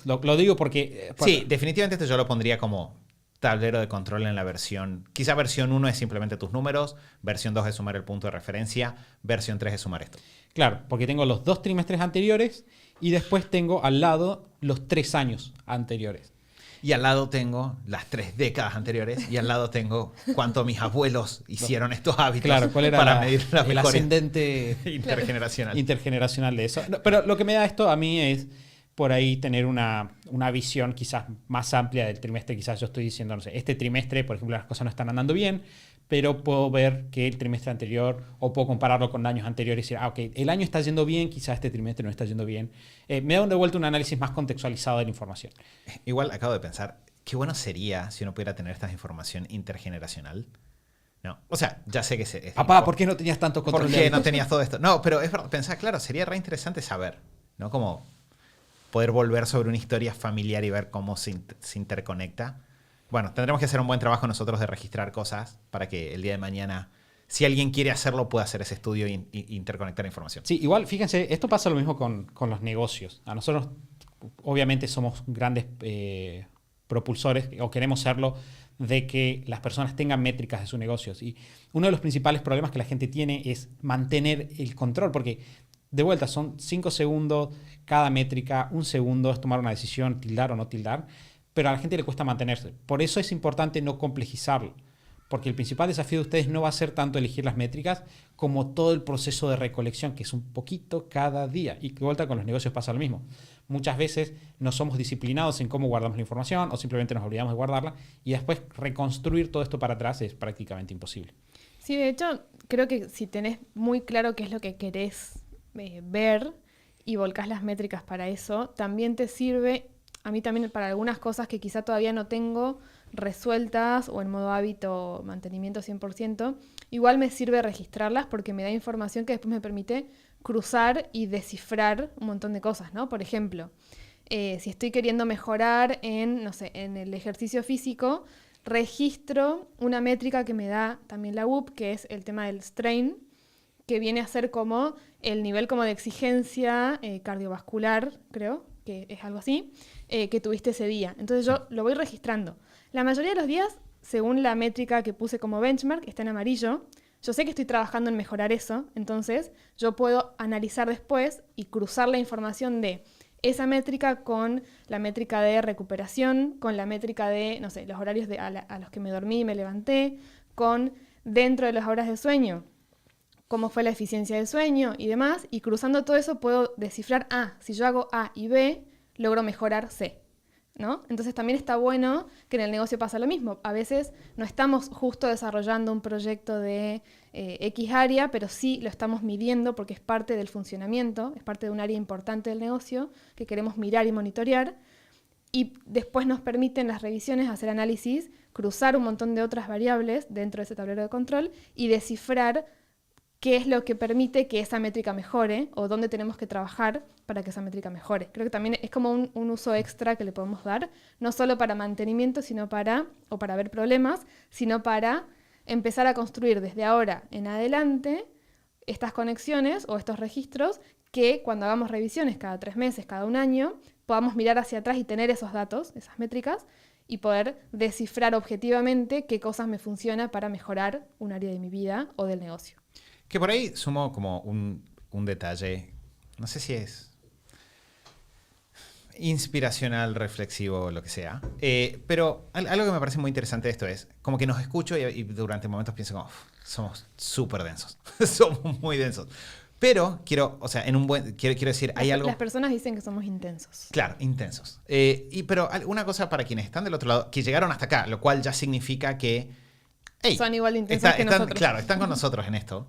Lo digo porque... Sí, definitivamente esto yo lo pondría como tablero de control en la versión. Quizá versión 1 es simplemente tus números, versión 2 es sumar el punto de referencia, versión 3 es sumar esto. Claro, porque tengo los 2 trimestres anteriores y después tengo al lado los 3 años anteriores. Y al lado tengo las 3 décadas anteriores y al lado tengo cuánto mis abuelos hicieron estos hábitos. Claro, ¿cuál era para medir la el mejora ascendente intergeneracional de eso? No, pero lo que me da esto a mí es por ahí tener una visión quizás más amplia del trimestre. Quizás yo estoy diciendo, no sé, este trimestre, por ejemplo, las cosas no están andando bien, pero puedo ver que el trimestre anterior, o puedo compararlo con años anteriores y decir, ok, el año está yendo bien, quizás este trimestre no está yendo bien. Me da de vuelta un análisis más contextualizado de la información. Igual acabo de pensar, qué bueno sería si uno pudiera tener esta información intergeneracional. No, o sea, ya sé que es Papá, ¿por qué no tenías tanto control? ¿Por qué no tenías todo esto? No, pero es verdad, pensar, claro, sería re interesante saber, ¿no? Como poder volver sobre una historia familiar y ver cómo se interconecta. Bueno, tendremos que hacer un buen trabajo nosotros de registrar cosas para que el día de mañana, si alguien quiere hacerlo, pueda hacer ese estudio e interconectar información. Sí, igual, fíjense, esto pasa lo mismo con los negocios. A nosotros, obviamente, somos grandes propulsores, o queremos serlo, de que las personas tengan métricas de sus negocios. Y uno de los principales problemas que la gente tiene es mantener el control, porque de vuelta son 5 segundos cada métrica, 1 segundo es tomar una decisión, tildar o no tildar, pero a la gente le cuesta mantenerse. Por eso es importante no complejizarlo, porque el principal desafío de ustedes no va a ser tanto elegir las métricas como todo el proceso de recolección, que es un poquito cada día. Y de vuelta con los negocios pasa lo mismo. Muchas veces no somos disciplinados en cómo guardamos la información o simplemente nos olvidamos de guardarla y después reconstruir todo esto para atrás es prácticamente imposible. Sí, de hecho, creo que si tenés muy claro qué es lo que querés ver y volcás las métricas para eso, también te sirve, a mí también para algunas cosas que quizá todavía no tengo resueltas o en modo hábito mantenimiento 100%, igual me sirve registrarlas porque me da información que después me permite cruzar y descifrar un montón de cosas, ¿no? Por ejemplo, si estoy queriendo mejorar en, no sé, en el ejercicio físico, registro una métrica que me da también la WUP, que es el tema del strain, que viene a ser como el nivel como de exigencia cardiovascular, creo, que es algo así, que tuviste ese día. Entonces yo lo voy registrando. La mayoría de los días, según la métrica que puse como benchmark, está en amarillo. Yo sé que estoy trabajando en mejorar eso, entonces yo puedo analizar después y cruzar la información de esa métrica con la métrica de recuperación, con la métrica de, no sé, los horarios a los que me dormí y me levanté, con dentro de las horas de sueño, cómo fue la eficiencia del sueño y demás, y cruzando todo eso puedo descifrar, si yo hago A y B, logro mejorar C, ¿no? Entonces también está bueno que en el negocio pasa lo mismo. A veces no estamos justo desarrollando un proyecto de X área, pero sí lo estamos midiendo porque es parte del funcionamiento, es parte de un área importante del negocio que queremos mirar y monitorear, y después nos permiten las revisiones hacer análisis, cruzar un montón de otras variables dentro de ese tablero de control y descifrar qué es lo que permite que esa métrica mejore o dónde tenemos que trabajar para que esa métrica mejore. Creo que también es como un uso extra que le podemos dar, no solo para mantenimiento, sino para ver problemas, sino para empezar a construir desde ahora en adelante estas conexiones o estos registros que cuando hagamos revisiones cada 3 meses, cada 1 año, podamos mirar hacia atrás y tener esos datos, esas métricas, y poder descifrar objetivamente qué cosas me funcionan para mejorar un área de mi vida o del negocio. Que por ahí sumo como un detalle, no sé si es inspiracional, reflexivo, lo que sea. Pero algo que me parece muy interesante de esto es, como que nos escucho y durante momentos pienso como, somos súper densos. Somos muy densos. Pero quiero decir, hay algo... Las personas dicen que somos intensos. Claro, intensos. Pero una cosa para quienes están del otro lado, que llegaron hasta acá, lo cual ya significa que... hey, son igual de intensos que nosotros. Claro, están con nosotros en esto.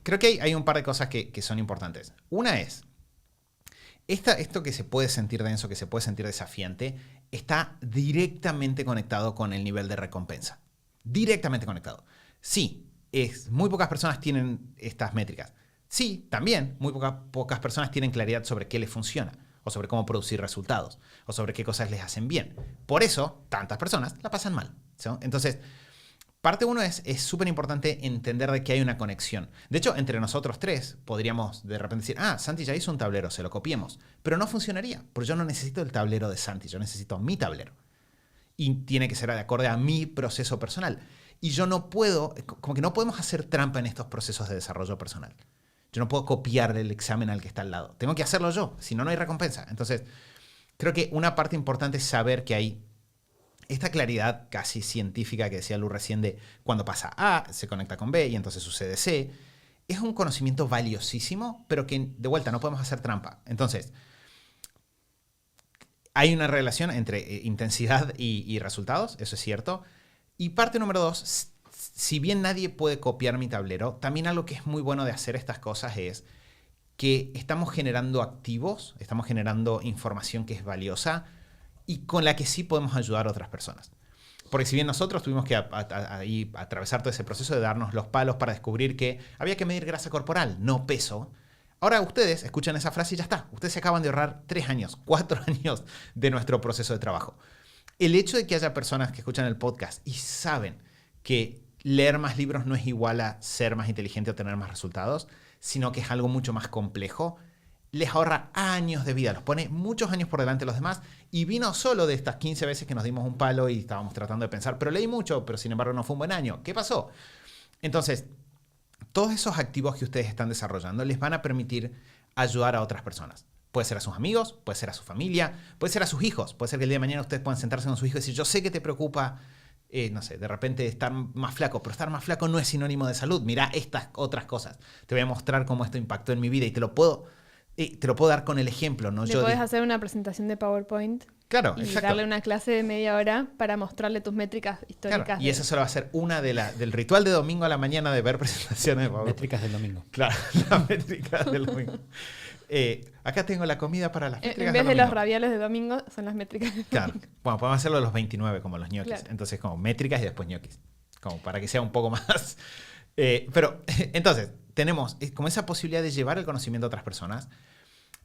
Creo que hay un par de cosas que son importantes. Una es, esto que se puede sentir denso, que se puede sentir desafiante, está directamente conectado con el nivel de recompensa. Directamente conectado. Sí, muy pocas personas tienen estas métricas. Sí, también muy pocas personas tienen claridad sobre qué les funciona, o sobre cómo producir resultados, o sobre qué cosas les hacen bien. Por eso, tantas personas la pasan mal, ¿sí? Entonces, parte uno es súper importante entender de que hay una conexión. De hecho, entre nosotros tres podríamos de repente decir, Santi ya hizo un tablero, se lo copiemos. Pero no funcionaría, porque yo no necesito el tablero de Santi, yo necesito mi tablero. Y tiene que ser de acorde a mi proceso personal. Y yo no puedo, como que no podemos hacer trampa en estos procesos de desarrollo personal. Yo no puedo copiar el examen al que está al lado. Tengo que hacerlo yo, si no, no hay recompensa. Entonces, creo que una parte importante es saber que hay esta claridad casi científica que decía Lu recién de cuando pasa A, se conecta con B y entonces sucede C. Es un conocimiento valiosísimo, pero que de vuelta no podemos hacer trampa. Entonces, hay una relación entre intensidad y resultados, eso es cierto. Y parte número 2, si bien nadie puede copiar mi tablero, también algo que es muy bueno de hacer estas cosas es que estamos generando activos, estamos generando información que es valiosa y con la que sí podemos ayudar a otras personas. Porque si bien nosotros tuvimos que atravesar todo ese proceso de darnos los palos para descubrir que había que medir grasa corporal, no peso, ahora ustedes escuchan esa frase y ya está. Ustedes se acaban de ahorrar 3 años, 4 años de nuestro proceso de trabajo. El hecho de que haya personas que escuchan el podcast y saben que leer más libros no es igual a ser más inteligente o tener más resultados, sino que es algo mucho más complejo, les ahorra años de vida, los pone muchos años por delante de los demás y vino solo de estas 15 veces que nos dimos un palo y estábamos tratando de pensar, pero leí mucho, pero sin embargo no fue un buen año. ¿Qué pasó? Entonces, todos esos activos que ustedes están desarrollando les van a permitir ayudar a otras personas. Puede ser a sus amigos, puede ser a su familia, puede ser a sus hijos, puede ser que el día de mañana ustedes puedan sentarse con sus hijos y decir, yo sé que te preocupa no sé, de repente estar más flaco, pero estar más flaco no es sinónimo de salud. Mira estas otras cosas. Te voy a mostrar cómo esto impactó en mi vida y te lo puedo dar con el ejemplo. ¿No? Le puedes hacer una presentación de PowerPoint. Claro, y exacto. darle una clase de media hora para mostrarle tus métricas históricas. Claro, y eso solo va a ser una del ritual de domingo a la mañana de ver presentaciones de PowerPoint. Métricas del domingo. Claro, las métricas del domingo. Acá tengo la comida para las métricas en vez de los raviales de domingo, son las métricas de claro. domingo. Bueno, podemos hacerlo de los 29 como los ñoquis. Claro. Entonces, como métricas y después ñoquis. Como para que sea un poco más... pero, entonces, tenemos como esa posibilidad de llevar el conocimiento a otras personas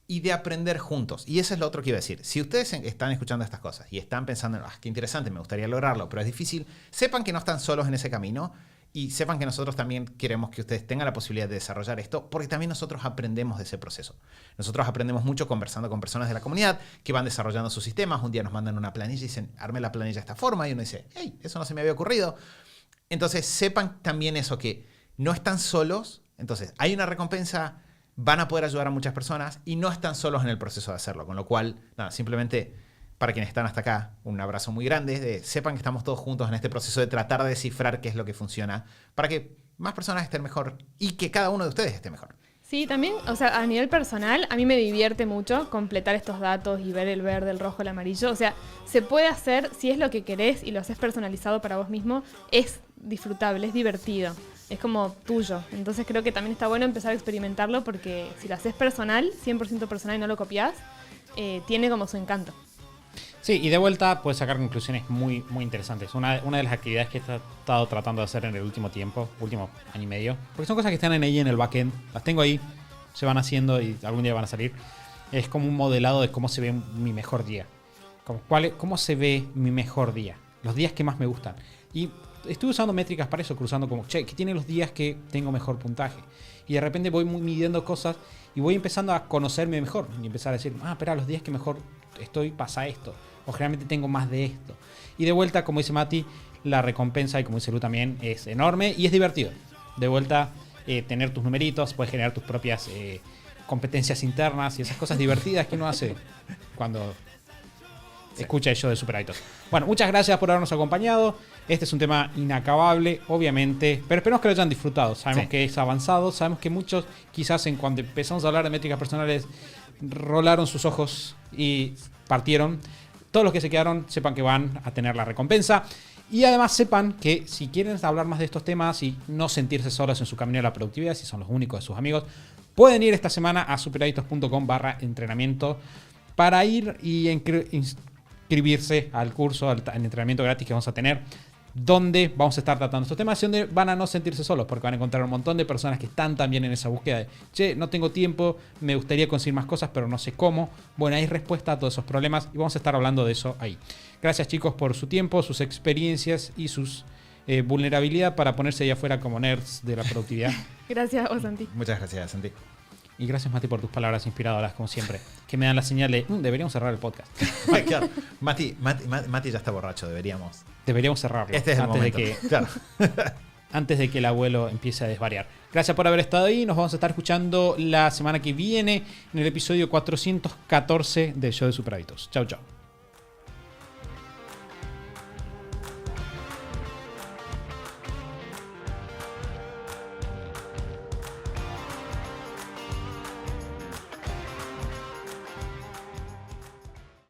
y de aprender juntos. Y eso es lo otro que iba a decir. Si ustedes están escuchando estas cosas y están pensando, qué interesante, me gustaría lograrlo, pero es difícil, sepan que no están solos en ese camino y sepan que nosotros también queremos que ustedes tengan la posibilidad de desarrollar esto, porque también nosotros aprendemos de ese proceso. Nosotros aprendemos mucho conversando con personas de la comunidad que van desarrollando sus sistemas. Un día nos mandan una planilla y dicen, arme la planilla de esta forma, y uno dice, hey, eso no se me había ocurrido. Entonces, sepan también eso, que no están solos. Entonces, hay una recompensa, van a poder ayudar a muchas personas y no están solos en el proceso de hacerlo. Con lo cual, nada, simplemente para quienes están hasta acá, un abrazo muy grande. Sepan que estamos todos juntos en este proceso de tratar de descifrar qué es lo que funciona para que más personas estén mejor y que cada uno de ustedes esté mejor. Sí, también, o sea, a nivel personal, a mí me divierte mucho completar estos datos y ver el verde, el rojo, el amarillo. O sea, se puede hacer, si es lo que querés y lo haces personalizado para vos mismo, es disfrutable, es divertido. Es como tuyo. Entonces creo que también está bueno empezar a experimentarlo porque si lo haces personal, 100% personal y no lo copiás, tiene como su encanto. Sí, y de vuelta puedes sacar conclusiones muy, muy interesantes. Una de las actividades que he estado tratando de hacer en el último tiempo, último año y medio, porque son cosas que están ahí en el backend, las tengo ahí, se van haciendo y algún día van a salir. Es como un modelado de cómo se ve mi mejor día. Cómo se ve mi mejor día. Los días que más me gustan. Y estuve usando métricas para eso, cruzando como, che, ¿qué tiene los días que tengo mejor puntaje? Y de repente voy midiendo cosas y voy empezando a conocerme mejor. Y empezar a decir, espera, los días que mejor estoy pasa esto. O generalmente tengo más de esto. Y de vuelta, como dice Mati, la recompensa, y como dice Lu también, es enorme y es divertido. De vuelta, tener tus numeritos, puedes generar tus propias competencias internas y esas cosas divertidas que uno hace cuando escucha el show de Superaditos. Bueno, muchas gracias por habernos acompañado. Este es un tema inacabable, obviamente, pero esperemos que lo hayan disfrutado. Sabemos que es avanzado, sabemos que muchos quizás en cuando empezamos a hablar de métricas personales rolaron sus ojos y partieron. Todos los que se quedaron sepan que van a tener la recompensa. Y además sepan que si quieren hablar más de estos temas y no sentirse solos en su camino a la productividad, si son los únicos de sus amigos, pueden ir esta semana a superaditos.com/entrenamiento para ir y inscribirse al curso, al entrenamiento gratis que vamos a tener, donde vamos a estar tratando estos temas y donde van a no sentirse solos, porque van a encontrar un montón de personas que están también en esa búsqueda de, che, no tengo tiempo, me gustaría conseguir más cosas, pero no sé cómo. Bueno, hay respuesta a todos esos problemas y vamos a estar hablando de eso ahí. Gracias, chicos, por su tiempo, sus experiencias y sus vulnerabilidad para ponerse allá afuera como nerds de la productividad. Gracias a vos, Santi. Muchas gracias, Santi. Y gracias, Mati, por tus palabras inspiradoras, como siempre, que me dan la señal de deberíamos cerrar el podcast. Claro. Mati ya está borracho, deberíamos cerrarlo. Este es el momento. Claro. Antes de que el abuelo empiece a desvariar. Gracias por haber estado ahí. Nos vamos a estar escuchando la semana que viene en el episodio 414 del show de Superaditos. Chau, chau.